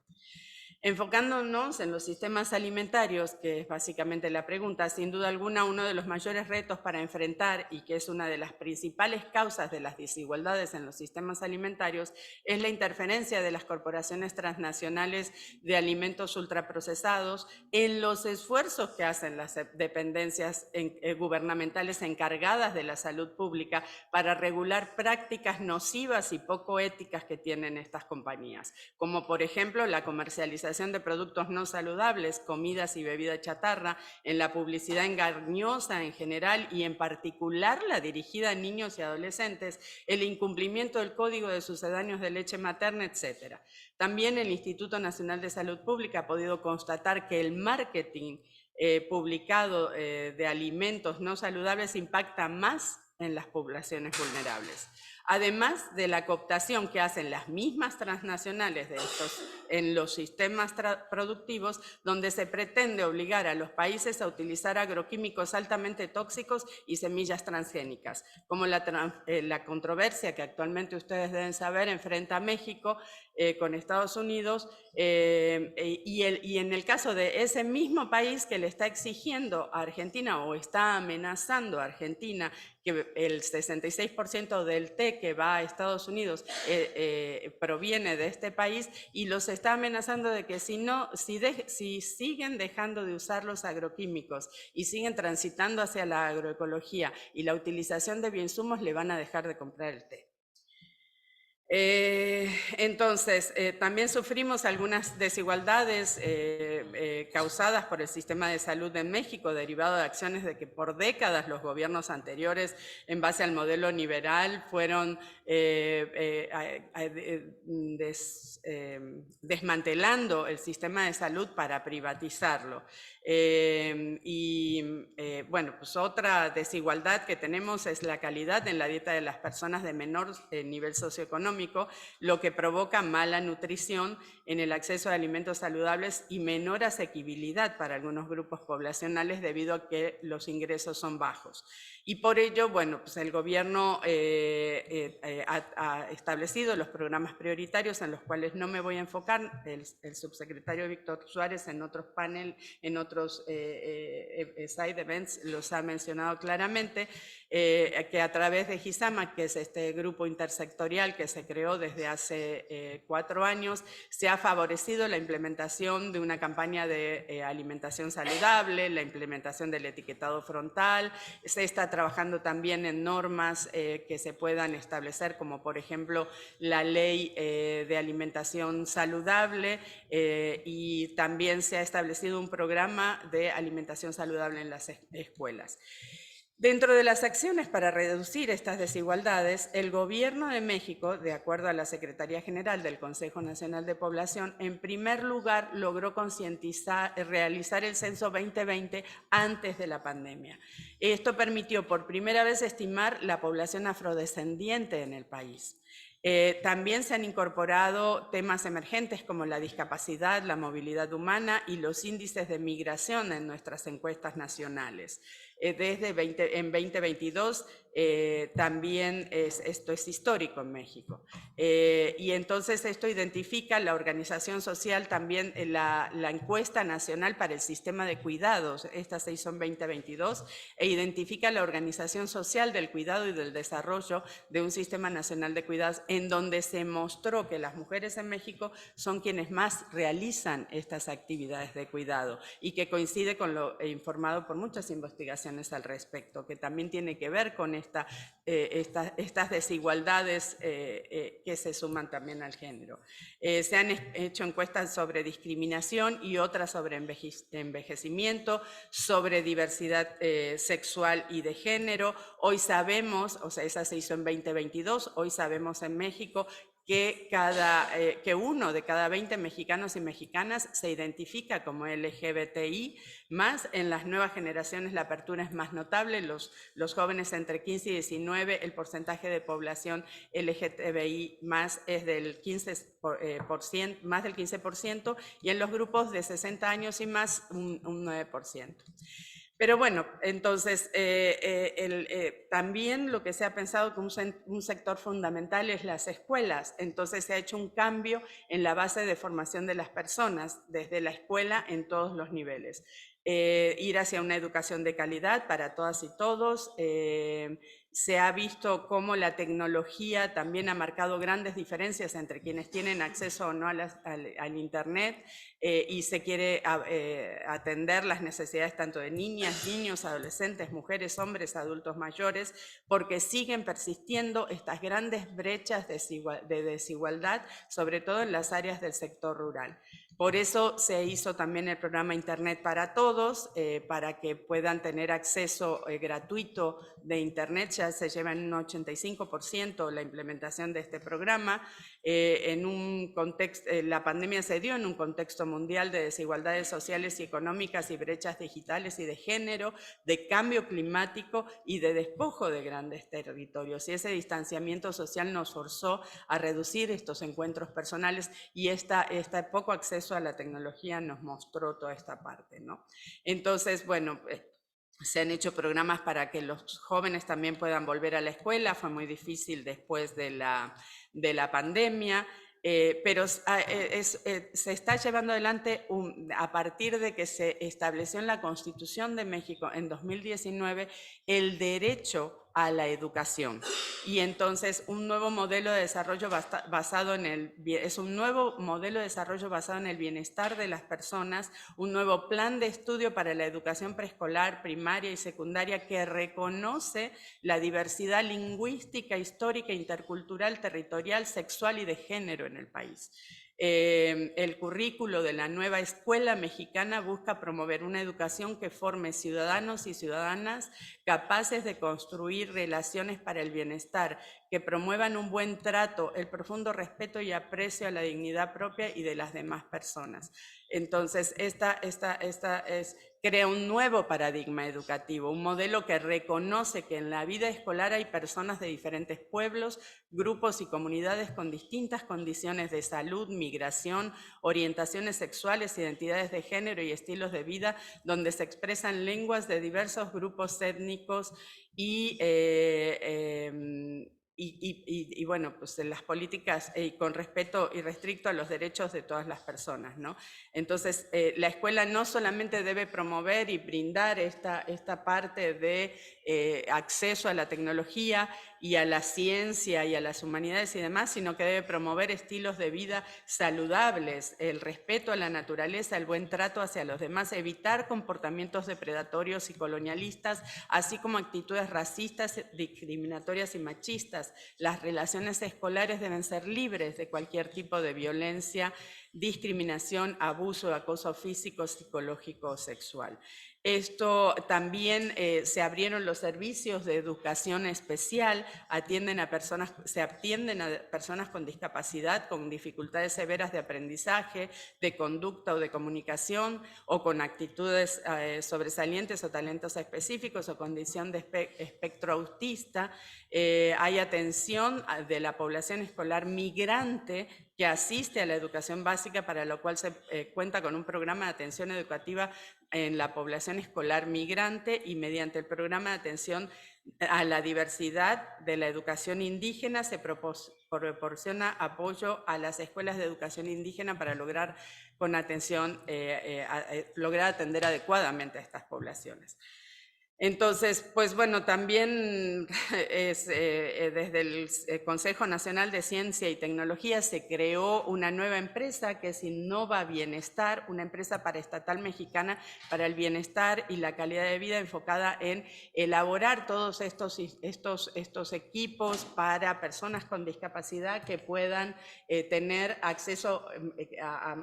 Enfocándonos en los sistemas alimentarios, que es básicamente la pregunta, sin duda alguna uno de los mayores retos para enfrentar y que es una de las principales causas de las desigualdades en los sistemas alimentarios es la interferencia de las corporaciones transnacionales de alimentos ultraprocesados en los esfuerzos que hacen las dependencias gubernamentales encargadas de la salud pública para regular prácticas nocivas y poco éticas que tienen estas compañías, como por ejemplo la comercialización de productos no saludables, comidas y bebida chatarra, en la publicidad engañosa en general y en particular la dirigida a niños y adolescentes, el incumplimiento del código de sucedáneos de leche materna, etc. También el Instituto Nacional de Salud Pública ha podido constatar que el marketing publicado de alimentos no saludables impacta más en las poblaciones vulnerables. Además de la cooptación que hacen las mismas transnacionales de estos en los sistemas productivos, donde se pretende obligar a los países a utilizar agroquímicos altamente tóxicos y semillas transgénicas, como la controversia que actualmente ustedes deben saber enfrenta a México con Estados Unidos, y en el caso de ese mismo país que le está exigiendo a Argentina o está amenazando a Argentina que el 66% del té que va a Estados Unidos proviene de este país, y los está amenazando de que si siguen dejando de usar los agroquímicos y siguen transitando hacia la agroecología y la utilización de bioinsumos, le van a dejar de comprar el té. Entonces, también sufrimos algunas desigualdades causadas por el sistema de salud en México, derivado de acciones de que por décadas los gobiernos anteriores, en base al modelo liberal, fueron desmantelando el sistema de salud para privatizarlo. Bueno, pues otra desigualdad que tenemos es la calidad en la dieta de las personas de menor nivel socioeconómico, lo que provoca mala nutrición en el acceso a alimentos saludables y menor asequibilidad para algunos grupos poblacionales debido a que los ingresos son bajos. Y por ello, bueno, pues el gobierno ha establecido los programas prioritarios en los cuales no me voy a enfocar, el subsecretario Víctor Suárez en otros paneles, en otros side events los ha mencionado claramente, que a través de GISAMA, que es este grupo intersectorial que se creó desde hace 4 años, se ha favorecido la implementación de una campaña de alimentación saludable, la implementación del etiquetado frontal, se está trabajando también en normas que se puedan establecer, como por ejemplo la ley de alimentación saludable, y también se ha establecido un programa de alimentación saludable en las escuelas. Dentro de las acciones para reducir estas desigualdades, el Gobierno de México, de acuerdo a la Secretaría General del Consejo Nacional de Población, en primer lugar logró realizar el censo 2020 antes de la pandemia. Esto permitió por primera vez estimar la población afrodescendiente en el país. También se han incorporado temas emergentes como la discapacidad, la movilidad humana y los índices de migración en nuestras encuestas nacionales. En 2022 también esto es histórico en México. Y entonces esto identifica la organización social, también la encuesta nacional para el sistema de cuidados, esta se hizo en 2022, e identifica la organización social del cuidado y del desarrollo de un sistema nacional de cuidados, en donde se mostró que las mujeres en México son quienes más realizan estas actividades de cuidado, y que coincide con lo informado por muchas investigaciones al respecto, que también tiene que ver con estas desigualdades que se suman también al género. Se han hecho encuestas sobre discriminación y otras sobre envejecimiento, sobre diversidad sexual y de género. Hoy sabemos, o sea, esa se hizo en 2022, hoy sabemos en México que, que 1 de cada 20 mexicanos y mexicanas se identifica como LGBTI, más en las nuevas generaciones la apertura es más notable, los jóvenes entre 15 y 19, el porcentaje de población LGTBI más es del 15%, más del 15%, y en los grupos de 60 años y más un 9%. Pero bueno, entonces también lo que se ha pensado como un sector fundamental es las escuelas. Entonces se ha hecho un cambio en la base de formación de las personas, desde la escuela en todos los niveles. Ir hacia una educación de calidad para todas y todos. Se ha visto cómo la tecnología también ha marcado grandes diferencias entre quienes tienen acceso o no al Internet, y se quiere atender las necesidades tanto de niñas, niños, adolescentes, mujeres, hombres, adultos mayores, porque siguen persistiendo estas grandes brechas de desigualdad, sobre todo en las áreas del sector rural. Por eso se hizo también el programa Internet para Todos, para que puedan tener acceso gratuito de Internet. Ya se lleva en un 85% la implementación de este programa. En un contexto, la pandemia se dio en un contexto mundial de desigualdades sociales y económicas y brechas digitales y de género, de cambio climático y de despojo de grandes territorios. Y ese distanciamiento social nos forzó a reducir estos encuentros personales, y este poco acceso a la tecnología nos mostró toda esta parte, ¿no? Entonces, bueno, se han hecho programas para que los jóvenes también puedan volver a la escuela. Fue muy difícil después de la pandemia, pero se está llevando adelante a partir de que se estableció en la Constitución de México en 2019 el derecho a la educación. Y entonces un nuevo modelo de desarrollo basado en el bienestar de las personas, un nuevo plan de estudio para la educación preescolar, primaria y secundaria que reconoce la diversidad lingüística, histórica, intercultural, territorial, sexual y de género en el país. El currículo de la nueva escuela mexicana busca promover una educación que forme ciudadanos y ciudadanas capaces de construir relaciones para el bienestar, que promuevan un buen trato, el profundo respeto y aprecio a la dignidad propia y de las demás personas. Entonces, esta crea un nuevo paradigma educativo, un modelo que reconoce que en la vida escolar hay personas de diferentes pueblos, grupos y comunidades con distintas condiciones de salud, migración, orientaciones sexuales, identidades de género y estilos de vida, donde se expresan lenguas de diversos grupos étnicos y bueno, pues en las políticas con respeto irrestricto a los derechos de todas las personas, ¿no? Entonces, la escuela no solamente debe promover y brindar esta parte de acceso a la tecnología y a la ciencia y a las humanidades y demás, sino que debe promover estilos de vida saludables, el respeto a la naturaleza, el buen trato hacia los demás, evitar comportamientos depredatorios y colonialistas, así como actitudes racistas, discriminatorias y machistas. Las relaciones escolares deben ser libres de cualquier tipo de violencia, discriminación, abuso, acoso físico, psicológico o sexual. Esto también se abrieron los servicios de educación especial, se atienden a personas con discapacidad, con dificultades severas de aprendizaje, de conducta o de comunicación, o con actitudes sobresalientes o talentos específicos o condición de espectro autista. Hay atención de la población escolar migrante que asiste a la educación básica, para lo cual se cuenta con un programa de atención educativa en la población escolar migrante, y mediante el programa de atención a la diversidad de la educación indígena se proporciona apoyo a las escuelas de educación indígena para lograr con atención, lograr atender adecuadamente a estas poblaciones. Entonces, pues bueno, también desde el Consejo Nacional de Ciencia y Tecnología se creó una nueva empresa que es Innova Bienestar, una empresa paraestatal mexicana para el bienestar y la calidad de vida, enfocada en elaborar todos estos equipos para personas con discapacidad que puedan tener acceso a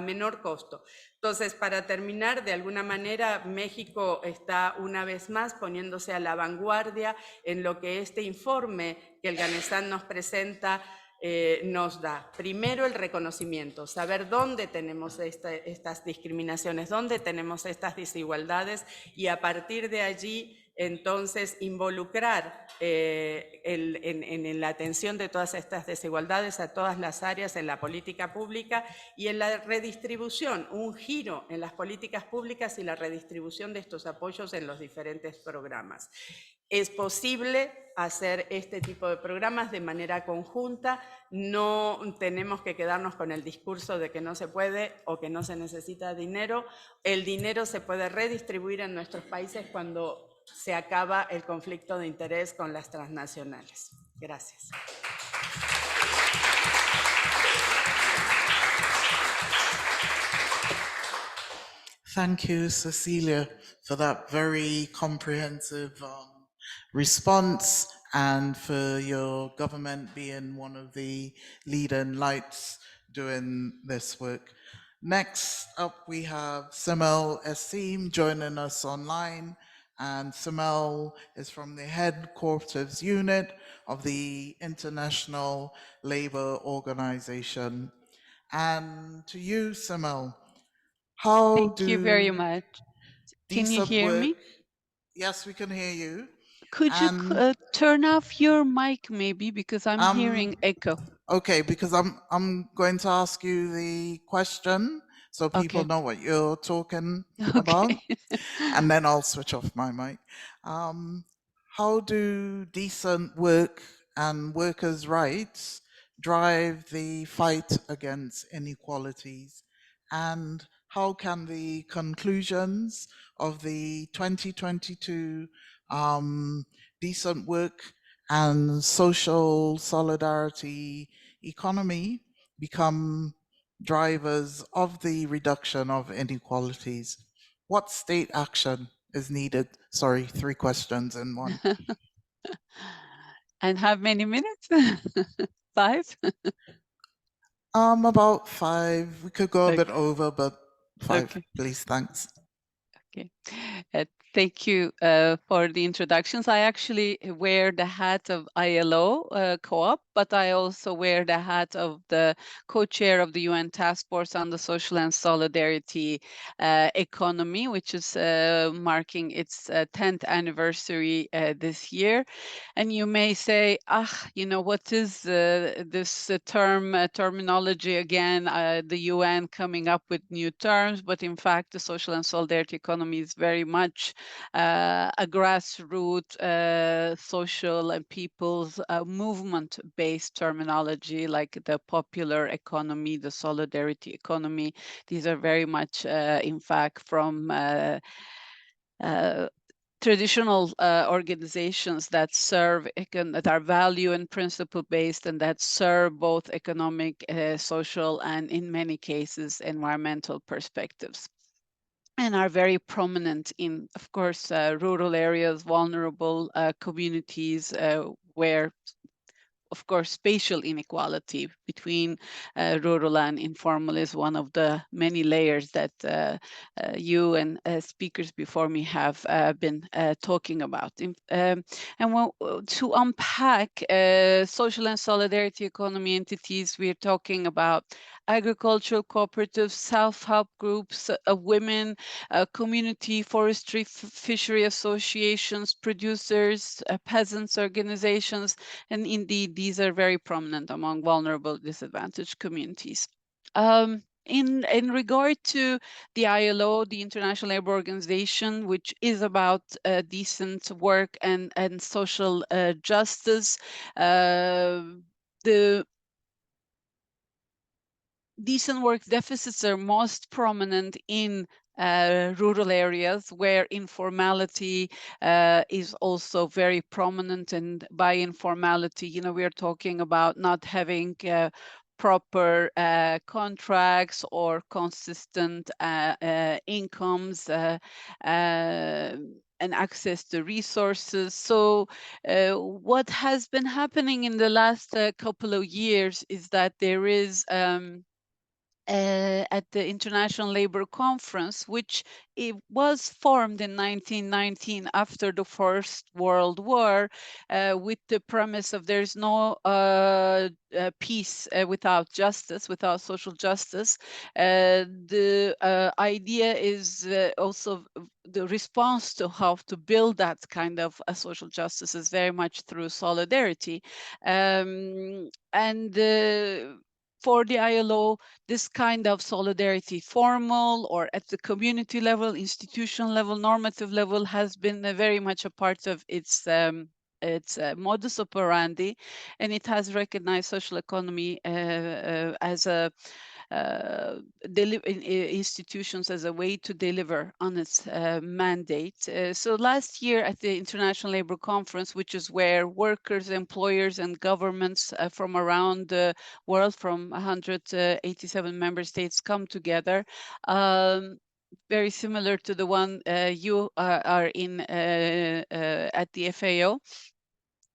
menor costo. Entonces, para terminar, de alguna manera, México está una vez más poniéndose a la vanguardia en lo que este informe que el GANESAN nos presenta nos da. Primero, el reconocimiento, saber dónde tenemos estas discriminaciones, dónde tenemos estas desigualdades y a partir de allí, entonces, involucrar en la atención de todas estas desigualdades a todas las áreas en la política pública y en la redistribución, un giro en las políticas públicas y la redistribución de estos apoyos en los diferentes programas. Es posible hacer este tipo de programas de manera conjunta, no tenemos que quedarnos con el discurso de que no se puede o que no se necesita dinero. El dinero se puede redistribuir en nuestros países cuando se acaba el conflicto de interés con las transnacionales. Gracias. Thank you, Cecilia, for that very comprehensive response and for your government being one of the leading lights doing this work. Next up, we have Simel Essim joining us online. And Simel is from the headquarters unit of the International Labour Organization. And to you, Simel, how Thank do you very much. Can you decent hear work? me? Yes, we can hear you. Could you And turn off your mic maybe because I'm hearing echo. okay, because I'm going to ask you the question so people Okay. know what you're talking about, Okay. and then I'll switch off my mic. How do decent work and workers' rights drive the fight against inequalities? And how can the conclusions of the 2022 Decent Work and Social Solidarity Economy become drivers of the reduction of inequalities? What state action is needed? Sorry, 3 questions in one. And how many minutes? 5? About 5. We could go a bit Okay. over, but 5, Okay. please. Thanks. Okay. Thank you for the introductions. I actually wear the hat of ILO co-op, but I also wear the hat of the co-chair of the UN Task Force on the Social and Solidarity Economy, which is marking its 10th anniversary this year. And you may say, what is this terminology again? The UN coming up with new terms, but in fact, the social and solidarity economy is very much a grassroots social and people's movement-based terminology, like the popular economy, the solidarity economy. These are very much, in fact, from traditional organizations that serve, that are value and principle based and that serve both economic, social, and in many cases, environmental perspectives, and are very prominent in, of course, rural areas, vulnerable communities where, of course, spatial inequality between rural and informal is one of the many layers that you and speakers before me have been talking about. And to unpack social and solidarity economy entities, we're talking about agricultural cooperatives, self-help groups, women, community forestry, fishery associations, producers, peasants organizations, and indeed, these are very prominent among vulnerable, disadvantaged communities. In regard to the ILO, the International Labour Organization, which is about decent work and social justice, the decent work deficits are most prominent in rural areas where informality is also very prominent. And by informality, we are talking about not having proper contracts or consistent incomes and access to resources. So what has been happening in the last couple of years is that there is at the International Labour Conference, which it was formed in 1919 after the First World War, with the premise of there's no peace without justice, without social justice. The idea is also the response to how to build that kind of social justice is very much through solidarity. And for the ILO, this kind of solidarity, formal or at the community level, institutional level, normative level, has been very much a part of its modus operandi, and it has recognized social economy as a institutions as a way to deliver on its mandate. So last year at the International Labour Conference, which is where workers, employers, and governments from around the world, from 187 member states, come together. Very similar to the one you are in at the FAO.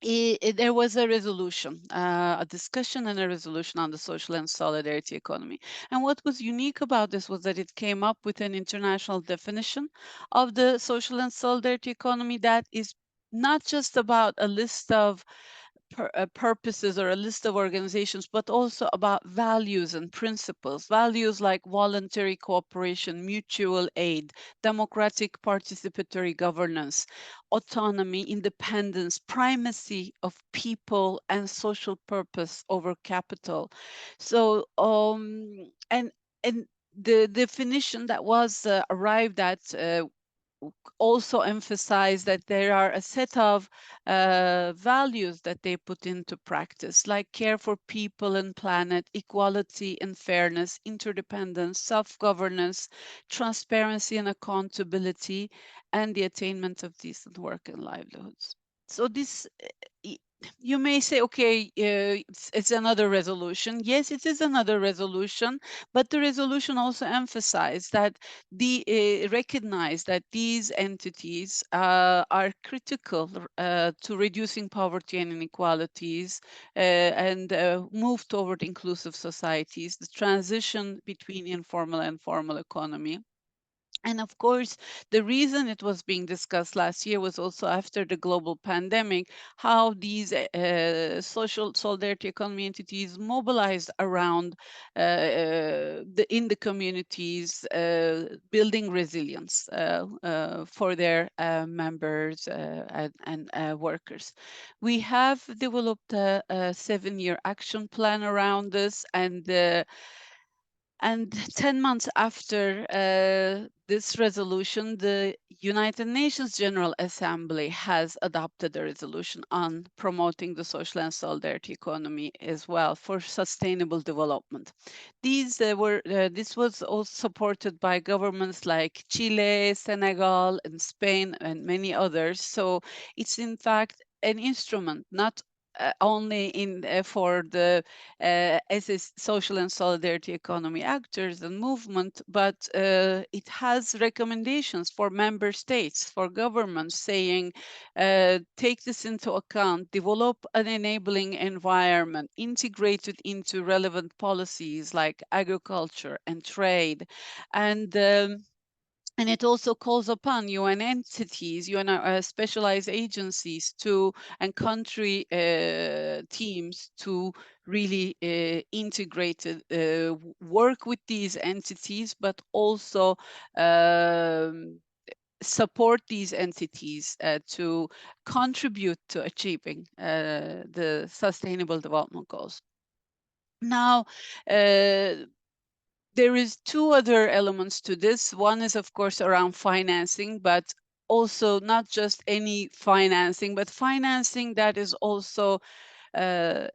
There was a resolution, a discussion and a resolution on the social and solidarity economy. And what was unique about this was that it came up with an international definition of the social and solidarity economy that is not just about a list of purposes or a list of organizations, but also about values and principles. Values like voluntary cooperation, mutual aid, democratic participatory governance, autonomy, independence, primacy of people, and social purpose over capital. So, and the definition that was arrived at also emphasize that there are a set of values that they put into practice, like care for people and planet, equality and fairness, interdependence, self-governance, transparency and accountability, and the attainment of decent work and livelihoods. So this, you may say, okay, it's another resolution. Yes, it is another resolution, but the resolution also emphasized that recognize that these entities are critical to reducing poverty and inequalities and move toward inclusive societies, the transition between informal and formal economy. And of course, the reason it was being discussed last year was also after the global pandemic, how these social solidarity economy entities mobilized around in the communities, building resilience for their members and workers. We have developed a 7-year action plan around this, and 10 months after this resolution, the United Nations General Assembly has adopted a resolution on promoting the social and solidarity economy as well for sustainable development. This was also supported by governments like Chile, Senegal, and Spain, and many others. So it's in fact an instrument, not only for the social and solidarity economy actors and movement, but it has recommendations for member states, for governments, saying, take this into account, develop an enabling environment, integrate it into relevant policies like agriculture and trade. And it also calls upon UN entities, UN specialized agencies and country teams to really integrate, work with these entities, but also support these entities to contribute to achieving the sustainable development goals. Now, there is two other elements to this. One is, of course, around financing, but also not just any financing, but financing that is also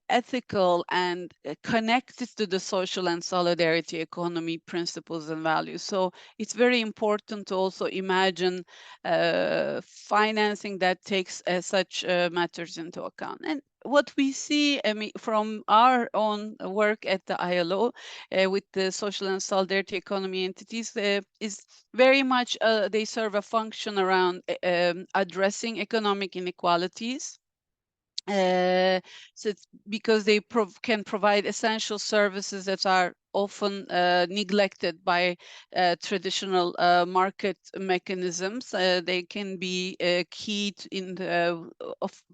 ethical and connected to the social and solidarity economy principles and values. So it's very important to also imagine financing that takes such matters into account. And what we see, I mean, from our own work at the ILO with the social and solidarity economy entities is very much they serve a function around addressing economic inequalities. So it's because they can provide essential services that are often neglected by traditional market mechanisms. They can be key in,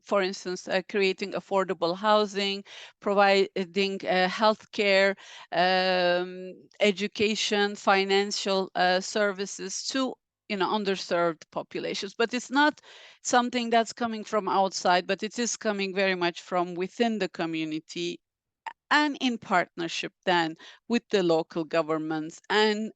for instance, creating affordable housing, providing healthcare, education, financial services to underserved populations. But it's not something that's coming from outside, but it is coming very much from within the community and in partnership then with the local governments and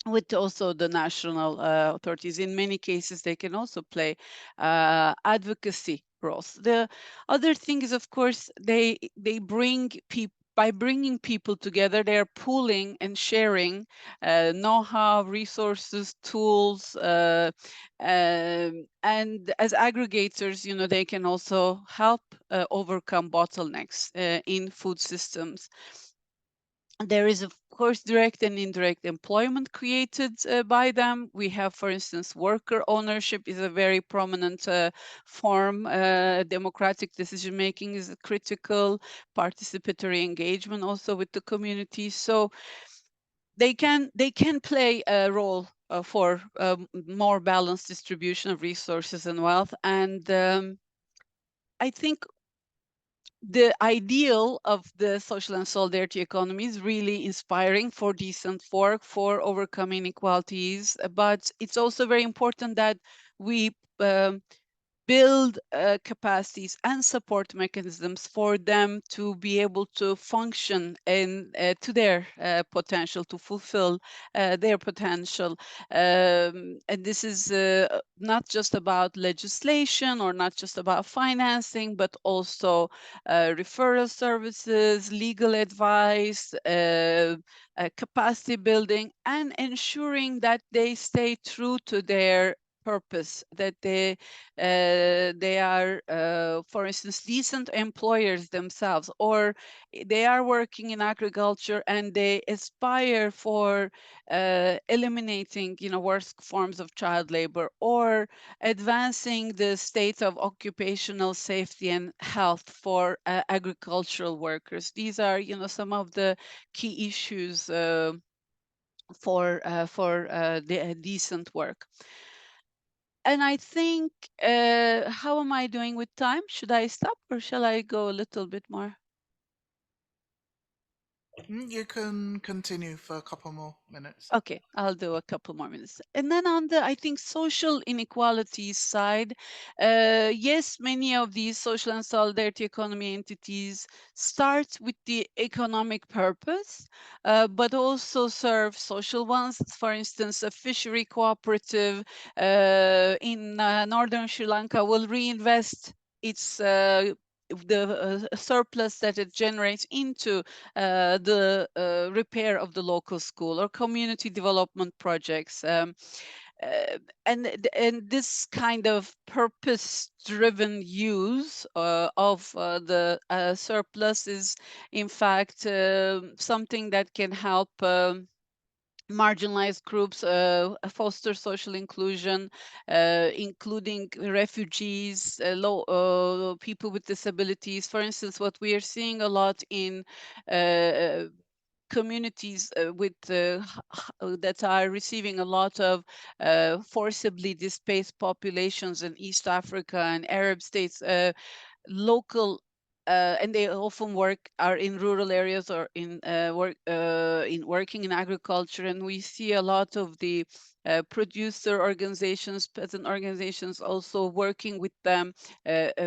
with also the national authorities. In many cases, they can also play advocacy roles. The other thing is, of course, they bring people. By bringing people together, they are pooling and sharing know-how, resources, tools, and as aggregators, they can also help overcome bottlenecks in food systems. There is, of course, direct and indirect employment created by them. We have, for instance, worker ownership is a very prominent form. Democratic decision making is critical. Participatory engagement also with the community. So they can play a role for more balanced distribution of resources and wealth. And I think the ideal of the social and solidarity economy is really inspiring for decent work, for overcoming inequalities. But it's also very important that we build capacities and support mechanisms for them to be able to function and to their potential, to fulfill their potential. And this is not just about legislation or not just about financing, but also referral services, legal advice, capacity building, and ensuring that they stay true to their purpose, that they are, for instance, decent employers themselves, or they are working in agriculture and they aspire for eliminating, worst forms of child labor, or advancing the state of occupational safety and health for agricultural workers. These are, some of the key issues for the decent work. And I think, how am I doing with time? Should I stop or shall I go a little bit more? You can continue for a couple more minutes. Okay, I'll do a couple more minutes. And then on the, I think, social inequalities side, yes, many of these social and solidarity economy entities start with the economic purpose, but also serve social ones. For instance, a fishery cooperative in northern Sri Lanka will reinvest its the surplus that it generates into the repair of the local school or community development projects. And this kind of purpose-driven use of the surplus is, in fact, something that can help marginalized groups, foster social inclusion, including refugees, people with disabilities. For instance, what we are seeing a lot in communities that are receiving a lot of forcibly displaced populations in East Africa and Arab states, local and they often are in rural areas or in working in agriculture, and we see a lot of the producer organizations, peasant organizations also working with them,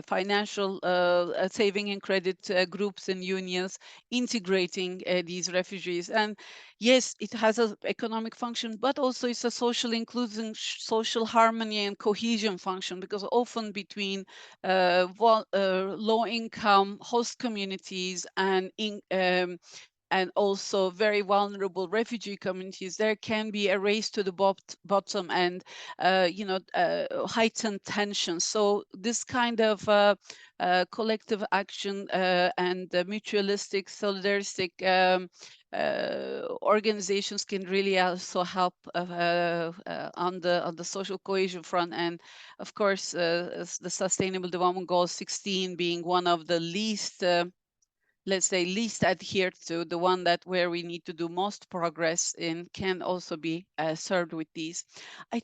financial saving and credit groups and unions integrating these refugees. And yes, it has an economic function, but also it's a social inclusion, social harmony and cohesion function, because often between low-income host communities and also very vulnerable refugee communities, there can be a race to the bottom and heightened tension. So this kind of collective action and mutualistic, solidaristic organizations can really also help on the social cohesion front. And of course, the Sustainable Development Goal 16 being one of the least let's say, least adhered to, the one that where we need to do most progress in, can also be served with these. I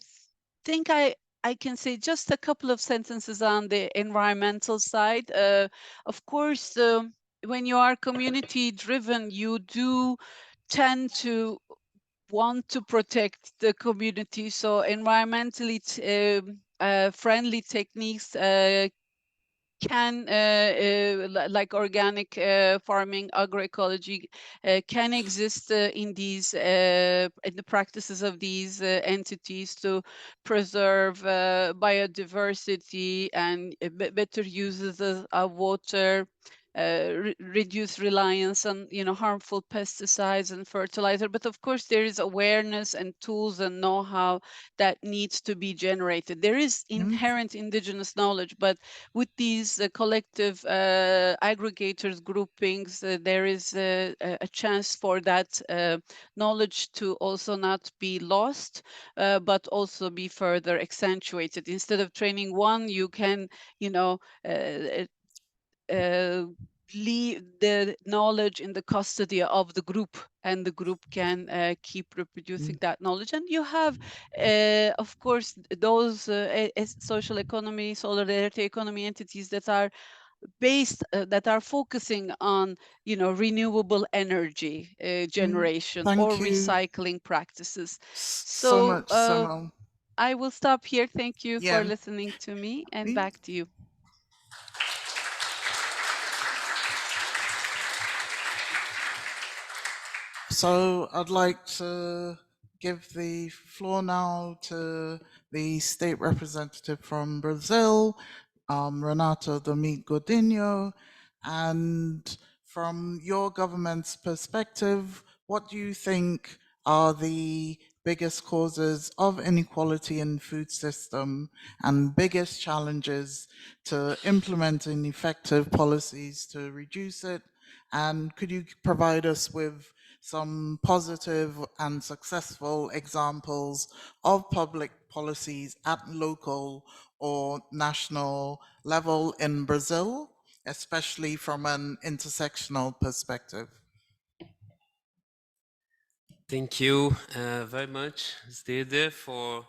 think I can say just a couple of sentences on the environmental side. Of course, when you are community driven, you do tend to want to protect the community. So environmentally friendly techniques can, like organic farming, agroecology, can exist in these, in the practices of these entities to preserve biodiversity and better uses of water, reduce reliance on, harmful pesticides and fertilizer. But of course, there is awareness and tools and know-how that needs to be generated. There is inherent indigenous knowledge, but with these collective aggregators, groupings, there is a chance for that knowledge to also not be lost, but also be further accentuated. Instead of training one, you can, leave the knowledge in the custody of the group, and the group can keep reproducing that knowledge. And you have, of course, those social economy, solidarity economy entities that are based, that are focusing on, renewable energy generation or Thank you recycling practices. so So much, Simone. I will stop here. Thank you for Yeah. listening to me, and back to you. So I'd like to give the floor now to the state representative from Brazil, Renato Domingo Godinho. And from your government's perspective, what do you think are the biggest causes of inequality in food system and biggest challenges to implementing effective policies to reduce it? And could you provide us with some positive and successful examples of public policies at local or national level in Brazil, especially from an intersectional perspective? Thank you very much, Stede, for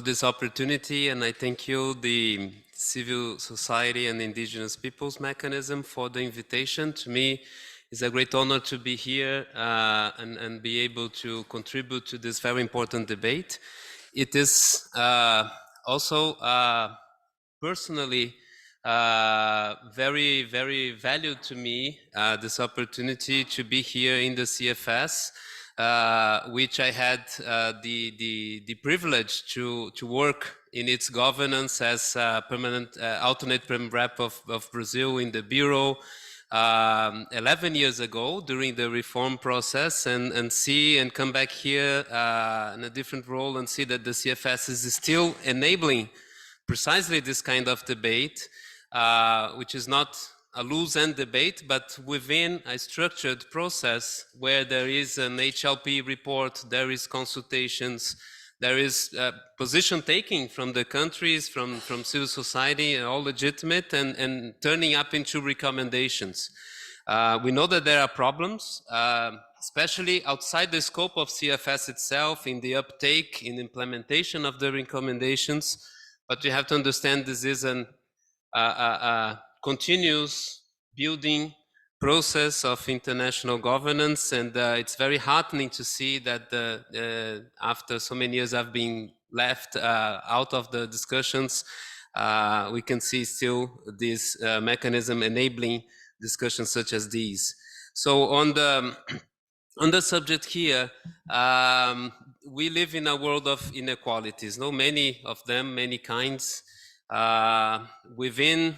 this opportunity, and I thank you, the Civil Society and Indigenous Peoples Mechanism, for the invitation. To me, it's a great honor to be here and be able to contribute to this very important debate. It is also personally very, very valued to me, this opportunity to be here in the CFS, which I had the privilege to work in its governance as permanent alternate permanent rep of Brazil in the Bureau 11 years ago during the reform process, and see and come back here in a different role and see that the CFS is still enabling precisely this kind of debate, which is not a loose-end debate, but within a structured process where there is an HLPE report, there is consultations, there is position taking from the countries, from civil society, all legitimate, and turning up into recommendations. We know that there are problems, especially outside the scope of CFS itself, in the uptake, in implementation of the recommendations. But you have to understand this is a continuous building process of international governance, and it's very heartening to see that after so many years I've been left out of the discussions, we can see still this mechanism enabling discussions such as these. So on the subject here, we live in a world of inequalities, many of them, many kinds, within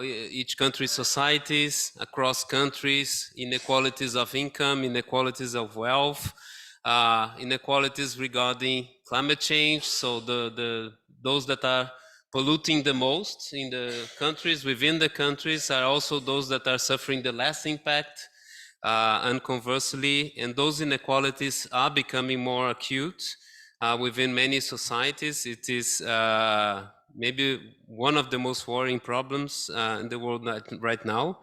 each country's societies, across countries, inequalities of income, inequalities of wealth, inequalities regarding climate change. So those that are polluting the most in the countries, within the countries, are also those that are suffering the less impact. And conversely, and those inequalities are becoming more acute within many societies. It is maybe one of the most worrying problems in the world right now.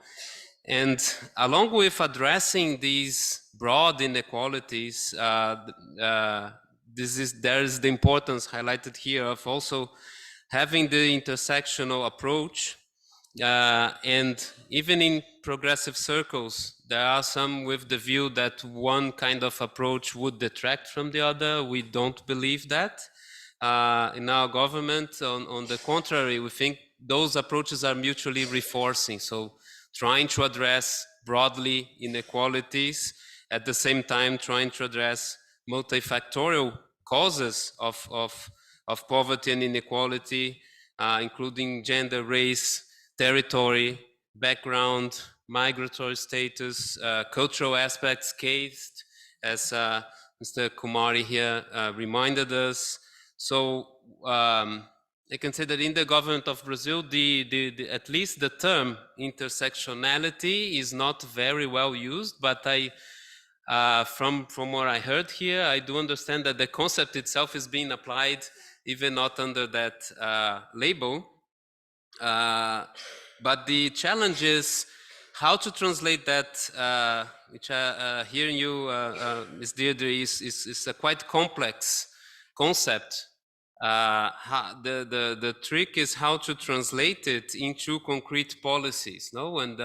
And along with addressing these broad inequalities, there is the importance highlighted here of also having the intersectional approach. And even in progressive circles, there are some with the view that one kind of approach would detract from the other. We don't believe that. In our government, on the contrary, we think those approaches are mutually reinforcing. So trying to address broadly inequalities, at the same time trying to address multifactorial causes of poverty and inequality, including gender, race, territory, background, migratory status, cultural aspects, caste, as Mr. Kumari here reminded us. So I can say that in the government of Brazil, at least the term intersectionality is not very well used, but from what I heard here, I do understand that the concept itself is being applied even not under that label. But the challenge is how to translate that, which hearing you, Ms. Deirdre, is a quite complex concept. The trick is how to translate it into concrete policies, no? And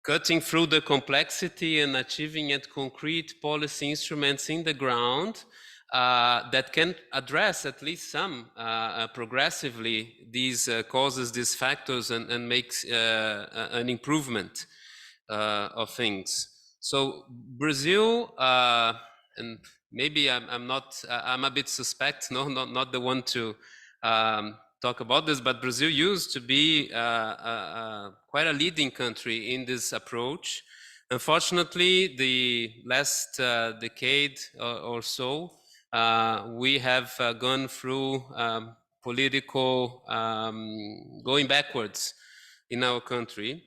cutting through the complexity and achieving at concrete policy instruments in the ground that can address at least some progressively these causes, these factors, and makes an improvement of things. So Brazil, and maybe I'm a bit suspect, no, not the one to talk about this, but Brazil used to be quite a leading country in this approach. Unfortunately, the last decade or so, we have gone through political going backwards in our country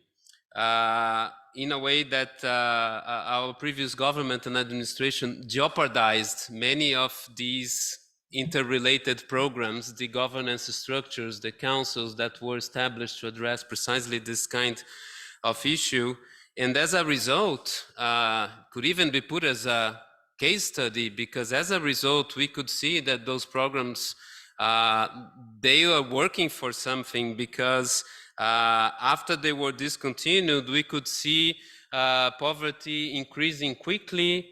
in a way that our previous government and administration jeopardized many of these interrelated programs, the governance structures, the councils that were established to address precisely this kind of issue. And as a result, could even be put as a case study, because as a result, we could see that those programs, they are working for something, because after they were discontinued, we could see poverty increasing quickly,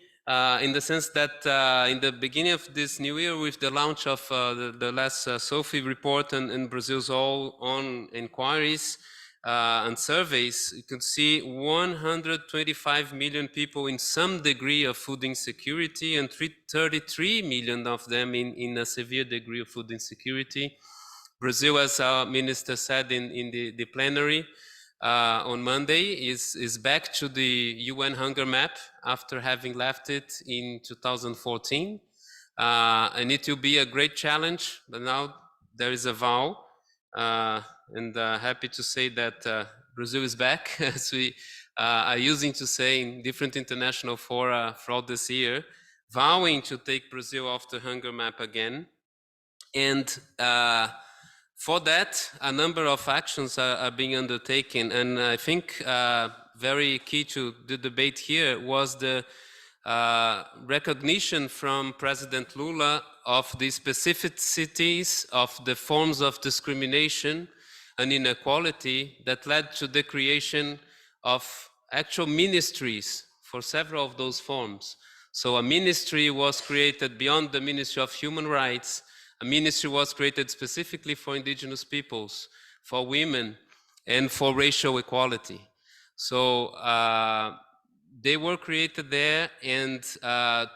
in the sense that in the beginning of this new year, with the launch of the last SOFI report and Brazil's own inquiries and surveys, you can see 125 million people in some degree of food insecurity, and 33 million of them in a severe degree of food insecurity. Brazil, as our minister said in the plenary on Monday, is back to the UN hunger map after having left it in 2014. And it will be a great challenge, but now there is a vow. And happy to say that Brazil is back, as we are using to say in different international fora throughout this year, vowing to take Brazil off the hunger map again. And for that, a number of actions are being undertaken. And I think very key to the debate here was the recognition from President Lula of the specificities of the forms of discrimination and inequality that led to the creation of actual ministries for several of those forms. So a ministry was created beyond the Ministry of Human Rights. A ministry was created specifically for indigenous peoples, for women, and for racial equality. So they were created there, and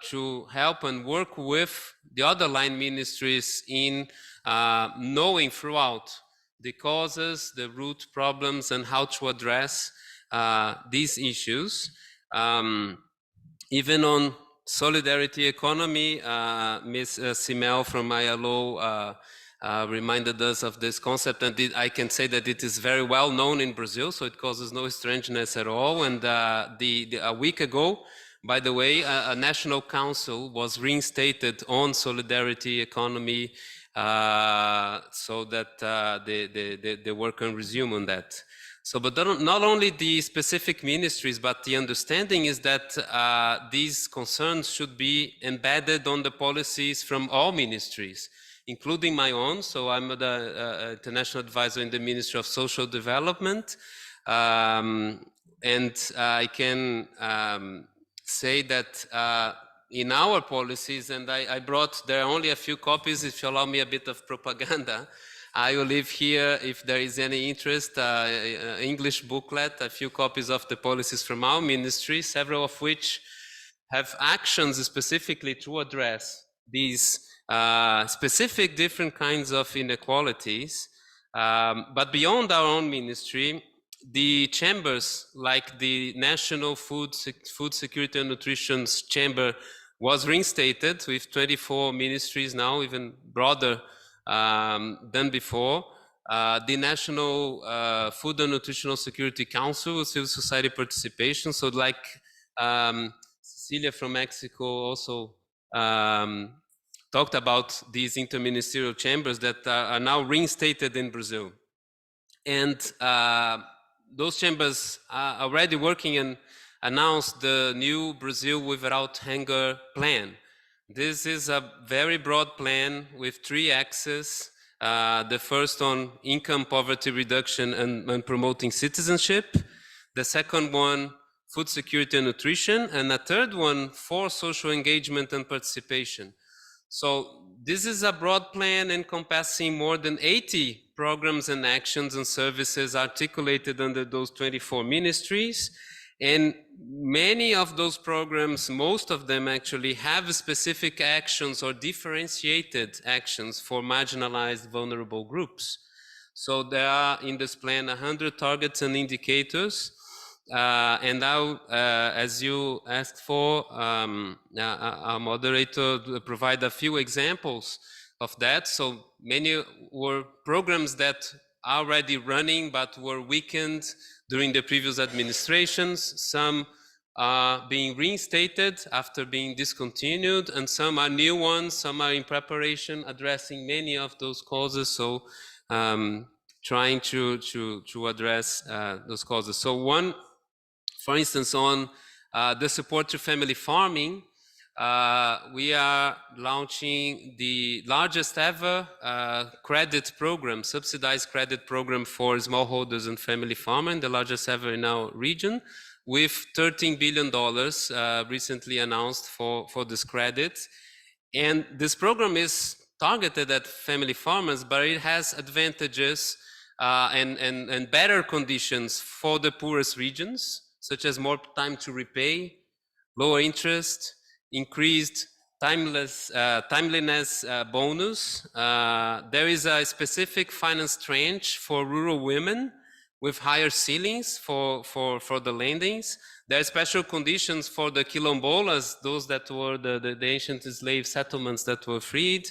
to help and work with the other line ministries in knowing throughout the causes, the root problems, and how to address these issues. Even on solidarity economy, Ms. Simel from ILO reminded us of this concept, and I can say that it is very well known in Brazil, so it causes no strangeness at all. And a week ago, by the way, a national council was reinstated on solidarity economy, so that the work can resume on that. So, but not only the specific ministries, but the understanding is that these concerns should be embedded on the policies from all ministries, including my own. So I'm the international advisor in the Ministry of Social Development. And I can say that in our policies, and I brought, there are only a few copies, if you allow me a bit of propaganda. I will leave here, if there is any interest, English booklet, a few copies of the policies from our ministry, several of which have actions specifically to address these specific different kinds of inequalities. But beyond our own ministry, the chambers, like the National Food Security and Nutrition Chamber, was reinstated with 24 ministries now, even broader than before. The National Food and Nutritional Security Council with civil society participation. So like Cecilia from Mexico also talked about these interministerial chambers that are now reinstated in Brazil. And those chambers are already working and announced the new Brazil Without Hunger plan. This is a very broad plan with 3 axes. The first on income poverty reduction and promoting citizenship. The second one, food security and nutrition. And the third one, for social engagement and participation. So this is a broad plan encompassing more than 80 programs and actions and services articulated under those 24 ministries. And many of those programs, most of them actually, have specific actions or differentiated actions for marginalized vulnerable groups. So there are in this plan 100 targets and indicators. And now, as you asked for, our moderator provide a few examples of that. So many were programs that are already running but were weakened during the previous administrations. Some are being reinstated after being discontinued, and some are new ones, some are in preparation, addressing many of those causes. So trying to address those causes. So one, for instance, on the support to family farming, we are launching the largest ever credit program, subsidized credit program for smallholders and family farmers, the largest ever in our region, with $13 billion recently announced for this credit. And this program is targeted at family farmers, but it has advantages and better conditions for the poorest regions, such as more time to repay, lower interest, increased timeliness bonus. There is a specific finance tranche for rural women with higher ceilings for the lendings. There are special conditions for the quilombolas, those that were the ancient slave settlements that were freed,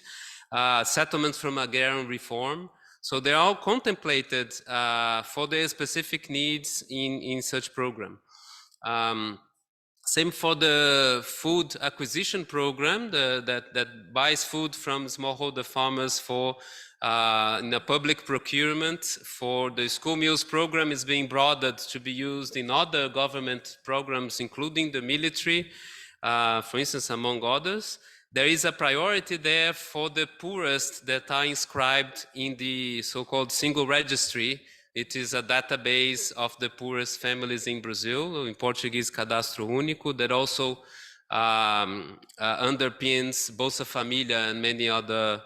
settlements from agrarian reform. So they're all contemplated for their specific needs in such program. Same for the food acquisition program that buys food from smallholder farmers for in a public procurement. For the school meals program is being broadened to be used in other government programs, including the military, for instance, among others. There is a priority there for the poorest that are inscribed in the so-called single registry. It is a database of the poorest families in Brazil, in Portuguese, Cadastro Único, that also underpins Bolsa Família and many other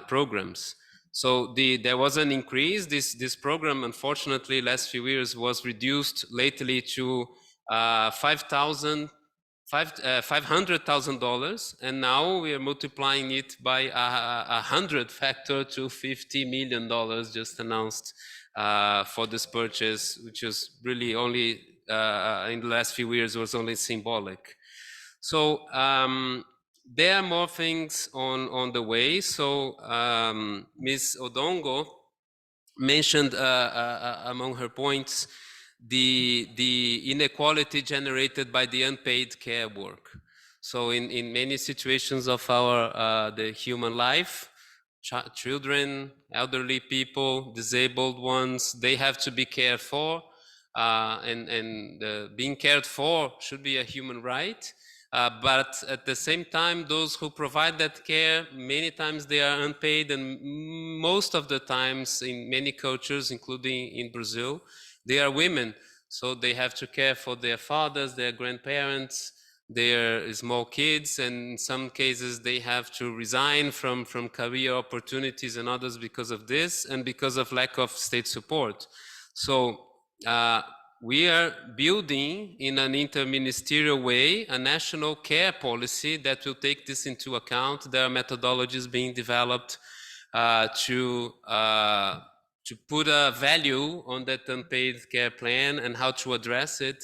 programs. So there was an increase. This program, unfortunately, last few years was reduced lately to $500,000, and now we are multiplying it by 100 factor to $50 million just announced for this purchase, which is really only in the last few years was only symbolic. So there are more things on the way. So Ms. Odongo mentioned among her points the inequality generated by the unpaid care work. So in many situations of our the human life, children, elderly people, disabled ones, they have to be cared for, and being cared for should be a human right. But at the same time, those who provide that care, many times they are unpaid, and most of the times in many cultures, including in Brazil, they are women. So they have to care for their fathers, their grandparents, their small kids, and in some cases they have to resign from career opportunities and others because of this and because of lack of state support. So we are building in an interministerial way a national care policy that will take this into account. There are methodologies being developed to put a value on that unpaid care plan and how to address it.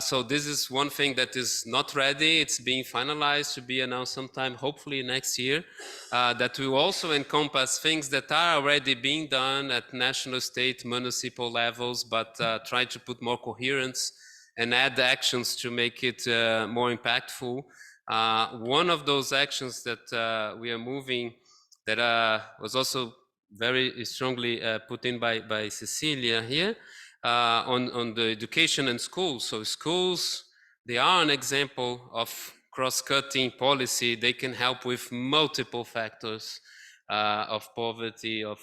So this is one thing that is not ready. It's being finalized to be announced sometime, hopefully next year. That will also encompass things that are already being done at national, state, municipal levels, but try to put more coherence and add actions to make it more impactful. One of those actions that we are moving that was also very strongly put in by Cecilia here, on the education and schools. So schools, they are an example of cross-cutting policy. They can help with multiple factors of poverty, of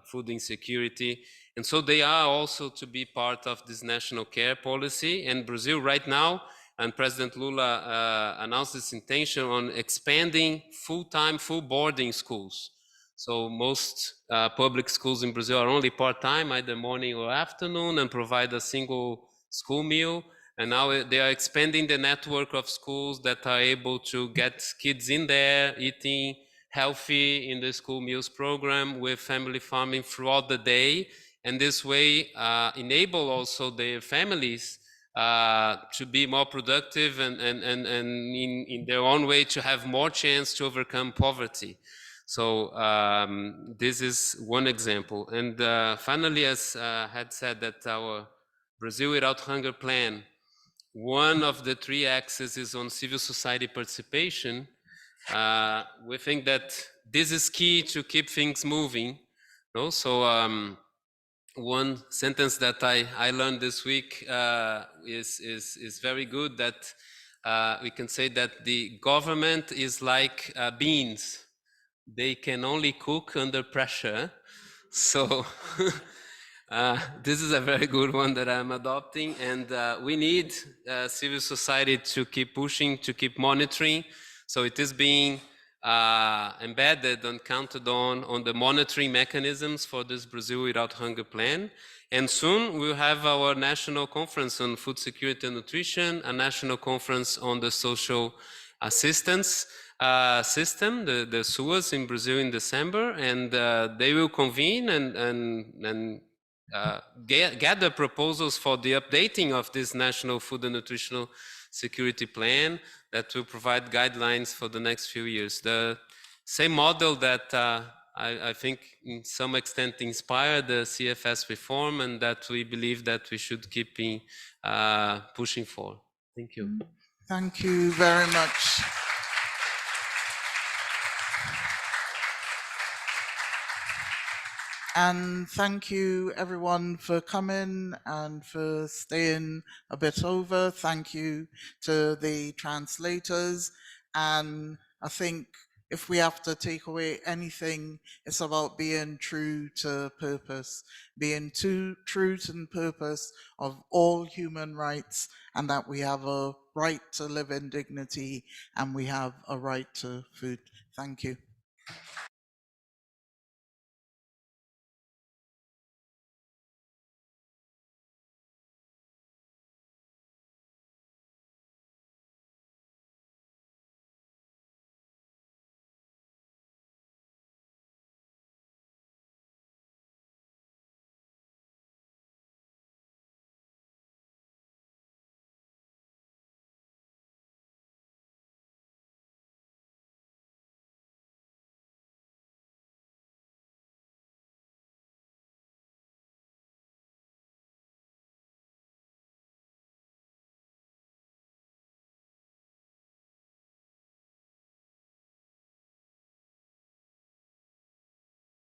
food insecurity. And so they are also to be part of this national care policy. And Brazil right now, and President Lula announced his intention on expanding full-time, full boarding schools. So most public schools in Brazil are only part-time, either morning or afternoon, and provide a single school meal. And now they are expanding the network of schools that are able to get kids in there eating healthy in the school meals program with family farming throughout the day. And this way enable also their families to be more productive and in their own way to have more chance to overcome poverty. So this is one example. And finally, as had said, that our Brazil Without Hunger plan, one of the three axes is on civil society participation. We think that this is key to keep things moving. No? So one sentence that I learned this week is very good, that we can say that the government is like beans. They can only cook under pressure. So this is a very good one that I'm adopting, and we need civil society to keep pushing, to keep monitoring. So it is being embedded and counted on the monitoring mechanisms for this Brazil Without Hunger plan. And soon we'll have our national conference on food security and nutrition, a national conference on the social assistance system, the SUAS in Brazil in December, and they will convene and gather proposals for the updating of this national food and nutritional security plan that will provide guidelines for the next few years. The same model that I think in some extent inspired the CFS reform, and that we believe that we should keep pushing for. Thank you. Thank you very much. And thank you everyone for coming and for staying a bit over. Thank you to the translators. And I think if we have to take away anything, it's about being true to purpose, being true to the purpose of all human rights, and that we have a right to live in dignity and we have a right to food. Thank you.